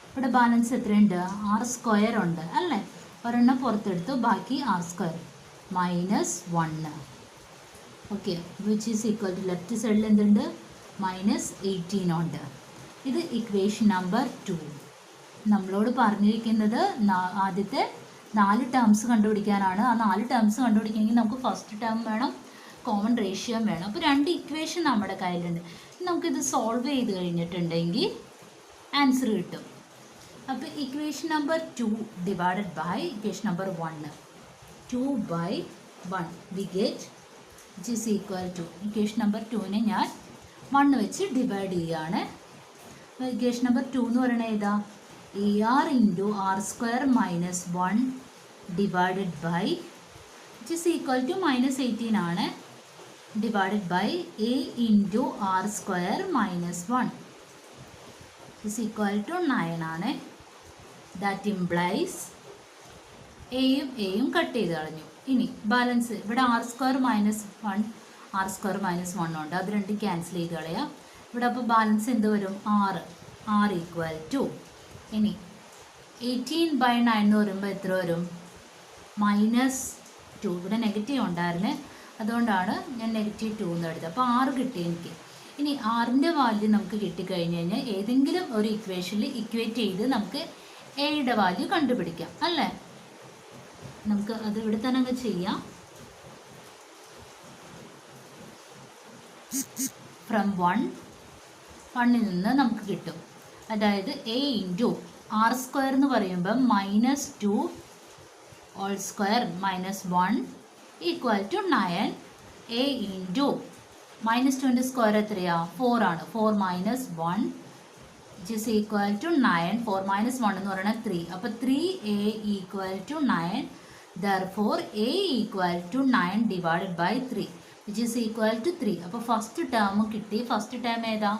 ഇവിടെ ബാലൻസ് എത്രയുണ്ട്? R² ഉണ്ട് അല്ലേ? ഒരെണ്ണം പുറത്തെടുത്തു, ബാക്കി R² -1. Okay, which is equal to left സൈഡിൽ എന്തുണ്ട്? -18 ഉണ്ട്. ഇത് ഇക്വേഷൻ നമ്പർ 2. നമ്മളോട് പറഞ്ഞിരിക്കുന്നത് ആദ്യത്തെ 4 ടേംസ് കണ്ടുപിടിക്കാനാണ്. ആ 4 ടേംസ് കണ്ടുപിടിക്കണമെങ്കിൽ നമുക്ക് ഫസ്റ്റ് ടേം വേണം, കോമൺ റേഷ്യോ വേണം. അപ്പോൾ 2 ഇക്വേഷൻ നമ്മുടെ കയ്യിലുണ്ട്. നമുക്കിത് സോൾവ് ചെയ്ത് കഴിഞ്ഞിട്ടുണ്ടെങ്കിൽ ആൻസർ കിട്ടും. അപ്പോൾ equation number 2 divided by equation number 1, 2/1 we get which is equal to equation number 2നെ ഞാൻ 1 വെച്ച് ഡിവൈഡ് ചെയ്യുകയാണ്. ഇക്വേഷൻ നമ്പർ 2 എന്ന് പറയുന്നത് ഏതാ? AR into R² -1 divided by which is equal to -18 ആണ്, divided by a into R square -1 is equal to 9 ആണ്. That implies എയും കട്ട് ചെയ്ത് കളഞ്ഞു. ഇനി ബാലൻസ് ഇവിടെ ആർ സ്ക്വയർ -1 ആർ സ്ക്വയർ -1 ഉണ്ട്, അത് രണ്ട് ക്യാൻസൽ ചെയ്ത് കളയാം. ഇവിടെ അപ്പോൾ ബാലൻസ് എന്ത് വരും? ആർ ഈക്വൽ ടു, ഇനി 18/9 എന്ന് പറയുമ്പോൾ എത്ര വരും? -2. ഇവിടെ നെഗറ്റീവ് ഉണ്ടായിരുന്നേ, അതുകൊണ്ടാണ് ഞാൻ -2 എന്ന് എഴുതുന്നത്. അപ്പോൾ 6 കിട്ടി എനിക്ക്. ഇനി ആറിൻ്റെ വാല്യൂ നമുക്ക് കിട്ടിക്കഴിഞ്ഞ് കഴിഞ്ഞാൽ ഏതെങ്കിലും ഒരു ഇക്വേഷനിൽ ഇക്വേറ്റ് ചെയ്ത് നമുക്ക് എയുടെ വാല്യൂ കണ്ടുപിടിക്കാം അല്ലേ? നമുക്ക് അത് ഇവിടെ തന്നെ അങ്ങ് ചെയ്യാം. ഫ്രം 1 നിന്ന് നമുക്ക് കിട്ടും. അതായത് a ഇൻറ്റു ആർ സ്ക്വയർ എന്ന് പറയുമ്പം -2 whole square -1 equal to 9. a into -2ൻ്റെ സ്ക്വയർ എത്രയാ? 4 ആണ്. 4 - 1 which is equal to 9. 4 - 1 എന്ന് പറയുന്നത് 3. അപ്പോൾ 3a equal to 9. Therefore a equal to 9 divided by 3 which is equal to 3. അപ്പോൾ ഫസ്റ്റ് ടേം കിട്ടി. ഫസ്റ്റ് ടേം ഏതാ?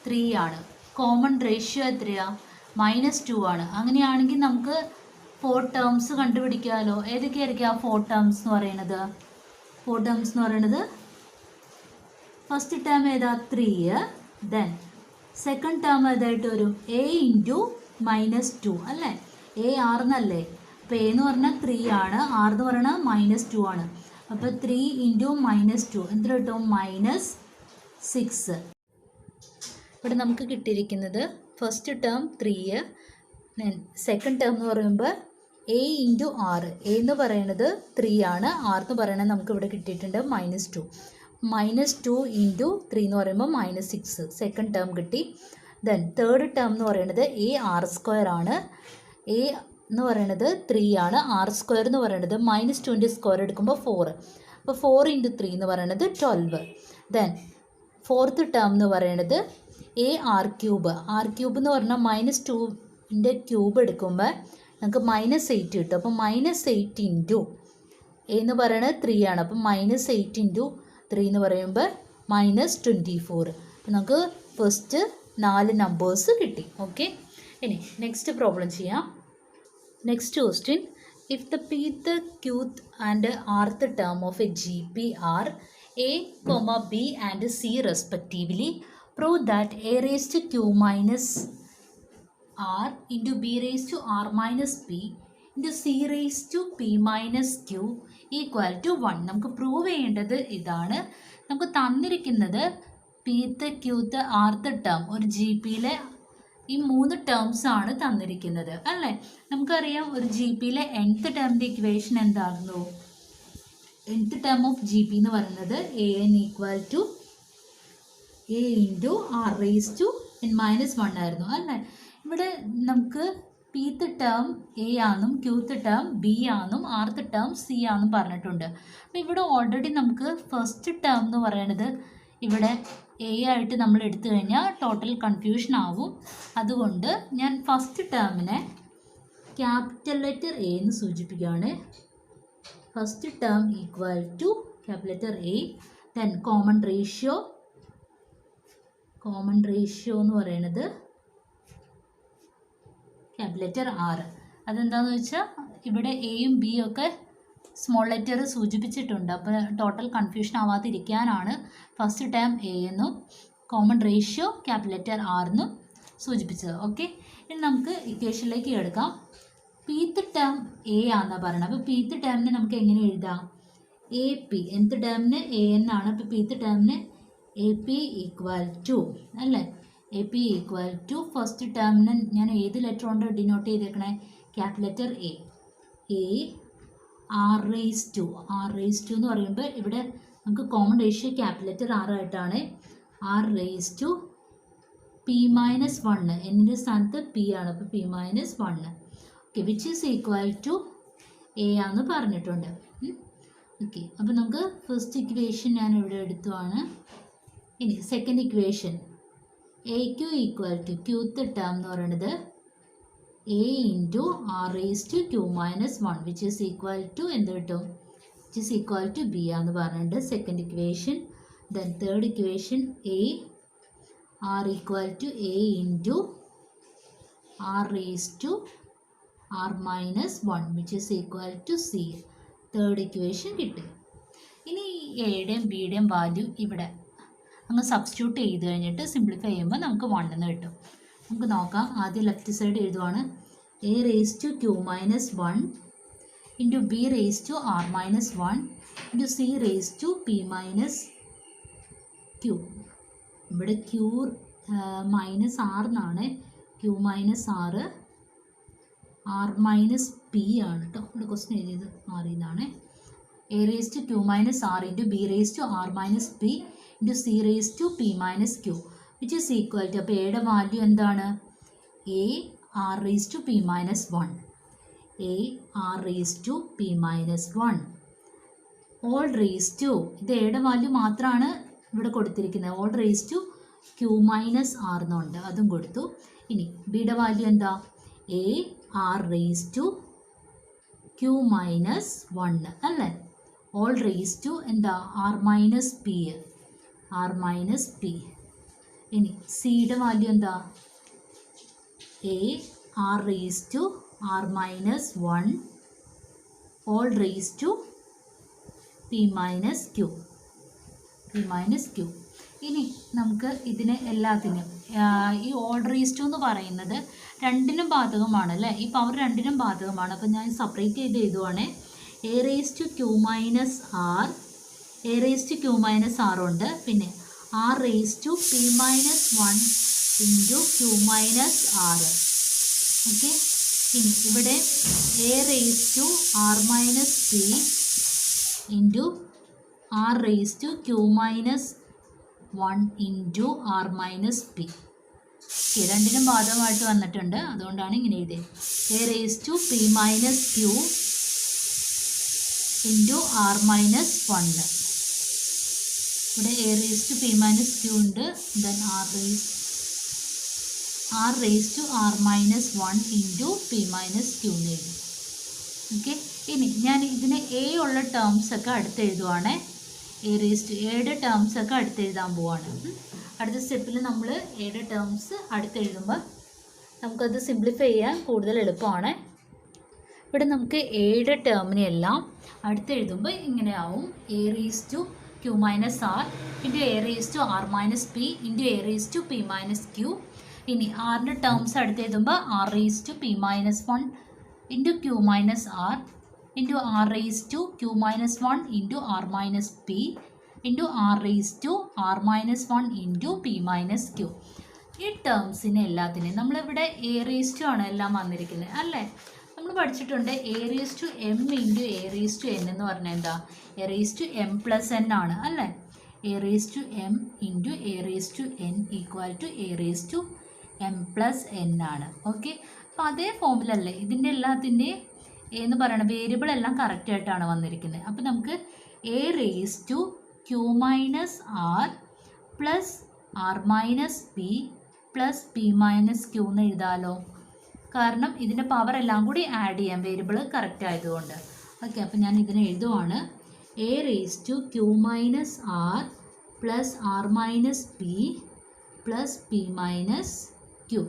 3 ആണ്. കോമൺ റേഷ്യോ എത്രയാ? -2 ആണ്. അങ്ങനെയാണെങ്കിൽ നമുക്ക് 4 ടേംസ് കണ്ടുപിടിക്കാമല്ലോ. ഏതൊക്കെയായിരിക്കും ആ 4 ടേംസ് എന്ന് പറയുന്നത്? 4 ടേംസ് എന്ന് പറയുന്നത് ഫസ്റ്റ് ടേം ഏതാ? 3. ദെൻ സെക്കൻഡ് ടേം ഏതായിട്ട് വരും? a ഇൻറ്റു -2 അല്ലേ? a 6 എന്നല്ലേ? അപ്പോൾ a എന്ന് പറഞ്ഞാൽ 3 ആണ്, r എന്ന് പറഞ്ഞാൽ -2 ആണ്. അപ്പോൾ 3 ഇൻറ്റു -2 എന്ത് കിട്ടും? -6. ഇവിടെ നമുക്ക് കിട്ടിയിരിക്കുന്നത് ഫസ്റ്റ് ടേം 3, സെക്കൻഡ് ടേം എന്ന് പറയുമ്പോൾ a ഇൻറ്റു r. a എന്ന് പറയുന്നത് 3 ആണ്, r എന്ന് പറയുന്നത് നമുക്ക് ഇവിടെ കിട്ടിയിട്ടുണ്ട് -2. -2 ഇൻറ്റു 3 എന്ന് പറയുമ്പോൾ -6 സെക്കൻഡ് ടേം കിട്ടി. ദെൻ തേർഡ് ടേം എന്ന് പറയുന്നത് a r സ്ക്വയർ ആണ്. a എന്ന് പറയുന്നത് 3 ആണ്, ആർ സ്ക്വയർ എന്ന് പറയുന്നത് -2ൻ്റെ സ്ക്വയർ എടുക്കുമ്പോൾ 4. അപ്പോൾ 4 ഇൻറ്റു 3 എന്ന് പറയുന്നത് 12. ദെൻ ഫോർത്ത് ടേം എന്ന് പറയുന്നത് a r cube. R cube എന്ന് പറഞ്ഞാൽ -2ൻ്റെ ക്യൂബ് എടുക്കുമ്പോൾ നമുക്ക് -8 കിട്ടും. അപ്പോൾ -8 ഇൻറ്റു a എന്ന് പറയുന്നത് 3 ആണ്. അപ്പം -8 ഇൻറ്റു 3 എന്ന് പറയുമ്പോൾ -24. അപ്പം നമുക്ക് ഫസ്റ്റ് 4 നമ്പേഴ്സ് കിട്ടി. ഓക്കെ, ഇനി നെക്സ്റ്റ് പ്രോബ്ലം ചെയ്യാം. Next question, if the pth, qth and rth term of a GP are a, b and c respectively, prove that a raised to q minus r into b raised to r minus p into c raised to p minus q equal to 1. നമുക്ക് prove ചെയ്യേണ്ടത് ഇതാണ്. നമുക്ക് തന്നിരിക്കുന്നത് pth, qth, rth term ഒരു G പിയിലെ ഈ 3 terms ആണ് തന്നിരിക്കുന്നത് അല്ലേ? നമുക്കറിയാം ഒരു ജി പിയിലെ nth ടേമിൻ്റെ ഇക്വേഷൻ എന്തായിരുന്നു? nth term of G P എന്ന് പറയുന്നത് an equal to a into R raise to n-1 ആയിരുന്നു അല്ലേ? ഇവിടെ നമുക്ക് pth ടേം a ആണെന്നും qth ടേം b ആണെന്നും rth ടേം c ആണെന്നും പറഞ്ഞിട്ടുണ്ട്. അപ്പോൾ ഇവിടെ ഓൾറെഡി നമുക്ക് ഫസ്റ്റ് ടേം എന്ന് പറയുന്നത് ഇവിടെ a ആയിട്ട് നമ്മൾ എടുത്തു കഴിഞ്ഞാൽ ടോട്ടൽ കൺഫ്യൂഷൻ ആവും. അതുകൊണ്ട് ഞാൻ ഫസ്റ്റ് ടേമിനെ ക്യാപിറ്റൽ ലെറ്റർ a എന്ന് സൂചിപ്പിക്കുകയാണ്. First term equal to capital letter a. Then common ratio എന്ന് പറയുന്നത് ക്യാപിറ്റൽ ലെറ്റർ r. അതെന്താണെന്ന് വെച്ചാൽ ഇവിടെ എയും ബിയും ഒക്കെ സ്മോൾ ലെറ്റർ സൂചിപ്പിച്ചിട്ടുണ്ട്. അപ്പോൾ ടോട്ടൽ കൺഫ്യൂഷൻ ആവാതിരിക്കാനാണ് ഫസ്റ്റ് ടേം എ എന്നും common ratio capital letter R എന്നും സൂചിപ്പിച്ചത്. ഓക്കെ, ഇനി നമുക്ക് ഇക്വേഷനിലേക്ക് എടുക്കാം. pth ടേം എ ആണെന്നാണ് പറയുന്നത്. അപ്പോൾ pth ടേമിനെ നമുക്ക് എങ്ങനെ എഴുതാം? A P. nth ടേമിന് എ എൻ ആണ്. അപ്പോൾ pth ടേമിന് എ പി ഈക്വൽ ടു അല്ലേ? A P equal to first ടേമിന് ഞാൻ ഏത് ലെറ്റർ കൊണ്ട് ഡിനോട്ട് ചെയ്തേക്കണേ? Capital letter A R raise to എന്ന് പറയുമ്പോൾ ഇവിടെ നമുക്ക് common ratio capital letter R ആയിട്ടാണ്. ആർ റേസ് ടു p-1 എന്നിൻ്റെ സ്ഥാനത്ത് പി ആണ്. അപ്പോൾ p-1 okay, which is equal to A ആണെന്ന് പറഞ്ഞിട്ടുണ്ട്. ഓക്കെ, അപ്പോൾ നമുക്ക് ഫസ്റ്റ് ഇക്വേഷൻ ഞാൻ ഇവിടെ എടുത്തുവാണ്. ഇനി second equation A Q equal to qth term എന്ന് പറയുന്നത് a into R raise to q-1 which is equal to എന്ത് കിട്ടും? which is equal to b ആണെന്ന് പറഞ്ഞിട്ട് second equation. Then third equation a r equal to a into r raised to r minus 1 which is equal to c. Third equation കിട്ടി. ഇനി എയുടെയും ബിയുടെയും value ഇവിടെ അങ്ങ് substitute ചെയ്ത് കഴിഞ്ഞിട്ട് സിംപ്ലിഫൈ ചെയ്യുമ്പോൾ നമുക്ക് 1 എന്ന് കിട്ടും. നമുക്ക് നോക്കാം. ആദ്യം ലെഫ്റ്റ് സൈഡ് എഴുതുവാണ്. a raised to q minus 1 into b raised to r minus 1 into c raised to p minus q. ഇവിടെ q മൈനസ് ആർ എന്നാണ്. q മൈനസ് ആറ് r മൈനസ് p ആണ് കേട്ടോ. ഇവിടെ ക്വസ്റ്റ്യൻ എഴുതിയത് മാറിയതാണ്. a raised to q minus r into b raised to r minus p into c raised to p minus q which is equal to, അപ്പോൾ എയുടെ value എന്താണ്? a r raised to p minus 1. a r raised to p minus 1 all raised to, ഇത് എയുടെ value മാത്രമാണ് ഇവിടെ കൊടുത്തിരിക്കുന്നത്. all raised to q minus r എന്നുണ്ട്, അതും കൊടുത്തു. ഇനി ബിയുടെ വാല്യൂ എന്താ? a r raised to q minus 1 അല്ലേ? all raised to എന്താ? r minus p, r minus p. ഇനി സിയുടെ വാല്യൂ എന്താ? a r raised to r minus 1 all raised to p minus q, p minus q. ഇനി നമുക്ക് ഇതിനെ എല്ലാത്തിനും ഈ ഓൾ റേസ് ടു എന്ന് പറയുന്നത് രണ്ടിനും ബാധകമാണ് അല്ലേ? ഈ പവർ രണ്ടിനും ബാധകമാണ്. അപ്പോൾ ഞാൻ സെപ്പറേറ്റ് ചെയ്ത് എഴുതുവാണേ. A raise to Q minus R, A raise to Q minus R ഉണ്ട്. പിന്നെ R raise to P minus 1 into Q minus R. Okay. ഇനി ഇവിടെ A raise to R minus P into R raise to Q minus 1 into R minus P. Okay, രണ്ടിനും ബാധകമായിട്ട് വന്നിട്ടുണ്ട്, അതുകൊണ്ടാണ് ഇങ്ങനെ എഴുതിയത്. A raise to P minus Q into R minus 1. ഇവിടെ A raise to P minus Q ഉണ്ട്. Then R raise to R minus 1 into P minus Q എന്ന് എഴുതും. ഓക്കെ. ഇനി ഞാൻ ഇതിന് എ ഉള്ള ടേംസ് ഒക്കെ അടുത്ത് എഴുതുവാണ്. എ റേസ് ടു എയുടെ ടേംസ് ഒക്കെ അടുത്ത് എഴുതാൻ പോവാണ്. അടുത്ത സ്റ്റെപ്പിൽ നമ്മൾ എയുടെ ടേംസ് അടുത്ത് എഴുതുമ്പോൾ നമുക്കത് സിംപ്ലിഫൈ ചെയ്യാൻ കൂടുതൽ എളുപ്പമാണ്. ഇവിടെ നമുക്ക് എയുടെ ടേമിനെ എല്ലാം അടുത്ത് എഴുതുമ്പോൾ ഇങ്ങനെ ആവും. A raise to Q minus R into A raise to R minus P into A raise to P minus Q. ഇനി ആറിൻ്റെ ടേംസ് അടുത്ത് എഴുതുമ്പോൾ R raise to P minus 1 into Q minus R into R raise to Q minus 1 into R minus P into R raise to R minus 1 into P minus Q. ഈ ടേംസിനെ എല്ലാത്തിനെയും നമ്മളിവിടെ A raise to ആണ് എല്ലാം വന്നിരിക്കുന്നത് അല്ലേ? നമ്മൾ പഠിച്ചിട്ടുണ്ട് A raise to M into A raise to N എന്ന് പറഞ്ഞാൽ എന്താ? A raise to M plus N ആണ് അല്ലേ? A raise to M into A raise to N equal to A raise to M plus N ആണ്. Okay. അപ്പോൾ അതേ ഫോമിലല്ലേ ഇതിൻ്റെ എല്ലാത്തിൻ്റെയും എന്ന് പറയുന്നത് വേരിയബിൾ എല്ലാം കറക്റ്റായിട്ടാണ് വന്നിരിക്കുന്നത്. അപ്പോൾ നമുക്ക് A raise to Q minus R plus R minus P plus P minus Q എന്ന് എഴുതാമല്ലോ. കാരണം ഇതിൻ്റെ പവർ എല്ലാം കൂടി ആഡ് ചെയ്യാം വേരിയബിൾ കറക്റ്റ് ആയതുകൊണ്ട്. ഓക്കെ. അപ്പോൾ ഞാൻ ഇതിനെ എഴുതുവാണ്. A raise to Q minus R plus R minus P plus P minus Q.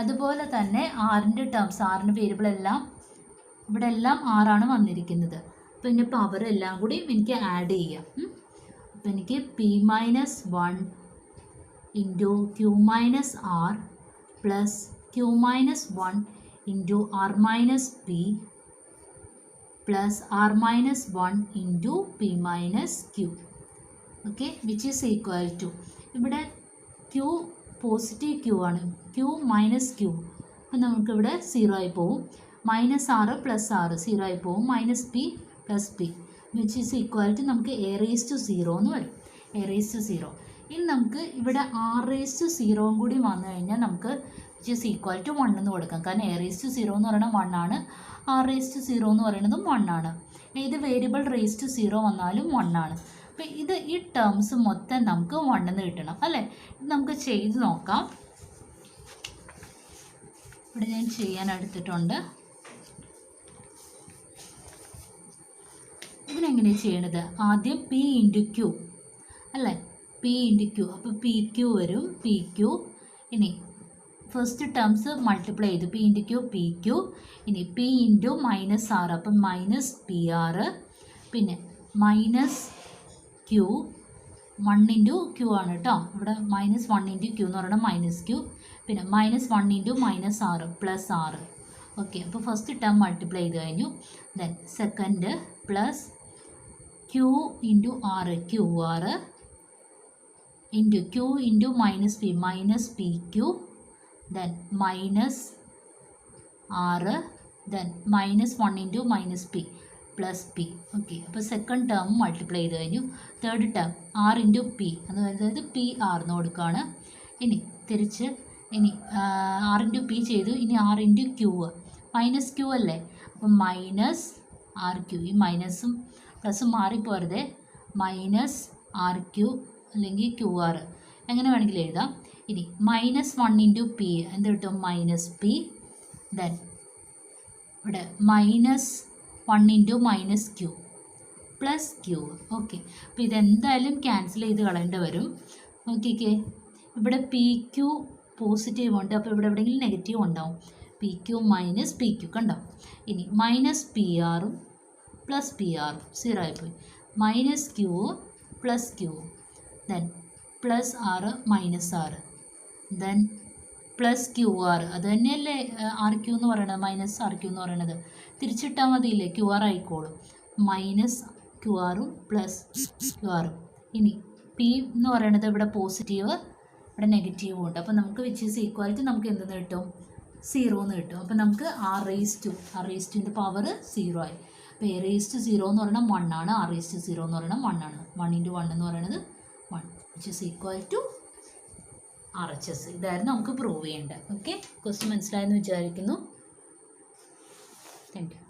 അതുപോലെ തന്നെ ആറിൻ്റെ ടേംസ്, ആറിൻ്റെ വേരിയബിൾ എല്ലാം ഇവിടെ എല്ലാം ആറാണ് വന്നിരിക്കുന്നത്. അപ്പോൾ ഇതിൻ്റെ പവർ എല്ലാം കൂടി എനിക്ക് ആഡ് ചെയ്യാം. അപ്പോൾ എനിക്ക് P minus 1 into Q minus R plus Q minus 1 into R minus P plus R minus 1 into P minus Q. Okay. Which is equal to, ഇവിടെ ക്യൂ പോസിറ്റീവ് ക്യൂ ആണ്, ക്യൂ മൈനസ് ക്യൂ. അപ്പോൾ നമുക്കിവിടെ 0 ആയി പോവും. Minus R plus ആറ് 0 ആയി പോവും. Minus P plus P which is equal to നമുക്ക് എ റേസ് ടു 0 എന്ന് വരും. A raise to 0. ഇനി നമുക്ക് ഇവിടെ ആർ റേസ് ടു 0 കൂടി വന്നു കഴിഞ്ഞാൽ നമുക്ക് വിച്ച് ഈസ് ഈക്വൽ ടു 1 എന്ന് കൊടുക്കാം. കാരണം എ റേസ് ടു 0 എന്ന് പറയുന്നത് 1 ആണ്, ആർ റേസ് ടു 0 എന്ന് പറയുന്നതും 1 ആണ്. ഏത് വേരിയബിൾ റേസ് ടു 0 വന്നാലും 1 ആണ്. അപ്പോൾ ഈ ടേംസ് മൊത്തം നമുക്ക് 1 എന്ന് കിട്ടണം അല്ലേ? ഇത് നമുക്ക് ചെയ്ത് നോക്കാം. ഇവിടെ ഞാൻ ചെയ്യാൻ എടുത്തിട്ടുണ്ട്. ഇതിന് എങ്ങനെയാണ് ചെയ്യണത്? ആദ്യം പി ഇൻറ്റു ക്യൂ അല്ലേ, പി ഇൻറ്റു ക്യൂ. അപ്പോൾ പി ക്യൂ വരും, പി ക്യൂ. ഇനി ഫസ്റ്റ് ടേംസ് മൾട്ടിപ്ലൈ ചെയ്തു, P into Q P Q. ഇനി പി ഇൻറ്റു മൈനസ് ആർ, അപ്പം മൈനസ് പി ആർ. പിന്നെ മൈനസ് ക്യൂ, 1 ഇൻറ്റു ക്യൂ ആണ് കേട്ടോ, ഇവിടെ മൈനസ് 1 ഇൻറ്റു ക്യൂ എന്ന് പറയുന്നത് മൈനസ് ക്യൂ. പിന്നെ minus 1 into minus R plus R. Okay, അപ്പോൾ ഫസ്റ്റ് ടേം മൾട്ടിപ്ലൈ ചെയ്ത് കഴിഞ്ഞു. Then second plus Q into R, Q R into Q into minus P Q. Then minus R, then minus 1 into minus P plus P. Okay, അപ്പോൾ second term multiply ചെയ്ത് കഴിഞ്ഞു. Third term R into P, അതായത് P ആർന്ന് കൊടുക്കുകയാണ്. ഇനി തിരിച്ച് ഇനി R into P ചെയ്തു. ഇനി R into Q, minus Q അല്ലേ, അപ്പം മൈനസ് ആർ ക്യൂ. ഈ മൈനസും പ്ലസും മാറിപ്പോരുതേ, മൈനസ് ആർ ക്യൂ അല്ലെങ്കിൽ ക്യൂ ആർ എങ്ങനെ വേണമെങ്കിലും എഴുതാം. ഇനി മൈനസ് 1 ഇൻറ്റു പി എന്ത് കിട്ടും? Minus P. ദെൻ ഇവിടെ minus 1 into minus Q plus Q. Okay, അപ്പോൾ ഇതെന്തായാലും ക്യാൻസൽ ചെയ്ത് കളയേണ്ടി വരും. നോക്കിക്കേ, ഇവിടെ പി ക്യൂ പോസിറ്റീവ് ഉണ്ട്, അപ്പോൾ ഇവിടെ എവിടെയെങ്കിലും നെഗറ്റീവ് ഉണ്ടാവും. P Q minus P Q കണ്ടോ. ഇനി മൈനസ് പി ആറും പ്ലസ് പി ആറും 0 ആയിപ്പോയി. Minus Q plus Q, then plus R minus R, then plus Q R. അത് തന്നെയല്ലേ ആർ ക്യൂ എന്ന് പറയണത്, മൈനസ് ആർ ക്യൂ എന്ന് പറയണത്. തിരിച്ചിട്ടാൽ മതിയില്ലേ, ക്യൂ ആർ ആയിക്കോളും. മൈനസ് ക്യൂ ആറും പ്ലസ് ക്യൂ ആറും. ഇനി പി എന്ന് പറയണത് ഇവിടെ പോസിറ്റീവ്, ഇവിടെ നെഗറ്റീവും ഉണ്ട്. അപ്പോൾ നമുക്ക് വിച്ച് ഈസ് ഈക്വാലിറ്റി നമുക്ക് എന്തെന്ന് കിട്ടും? 0 എന്ന് കിട്ടും. അപ്പോൾ നമുക്ക് ആർ റേസ് ടുൻ്റെ പവർ 0 ആയി. അപ്പോൾ എ റേസ് ടു 0 എന്ന് പറയുന്നത് 1 ആണ്, ആർ റേസ് ടു 0 എന്ന് പറയുന്നത് 1 ആണ്. 1 ഇൻറ്റു 1 എന്ന് പറയുന്നത് 1, which is equal to RHS. ഇതായിരുന്നു നമുക്ക് പ്രൂവ് ചെയ്യേണ്ടത്. ഓക്കെ, ക്വസ്റ്റ്യൻ മനസ്സിലായെന്ന് വിചാരിക്കുന്നു. Thank U.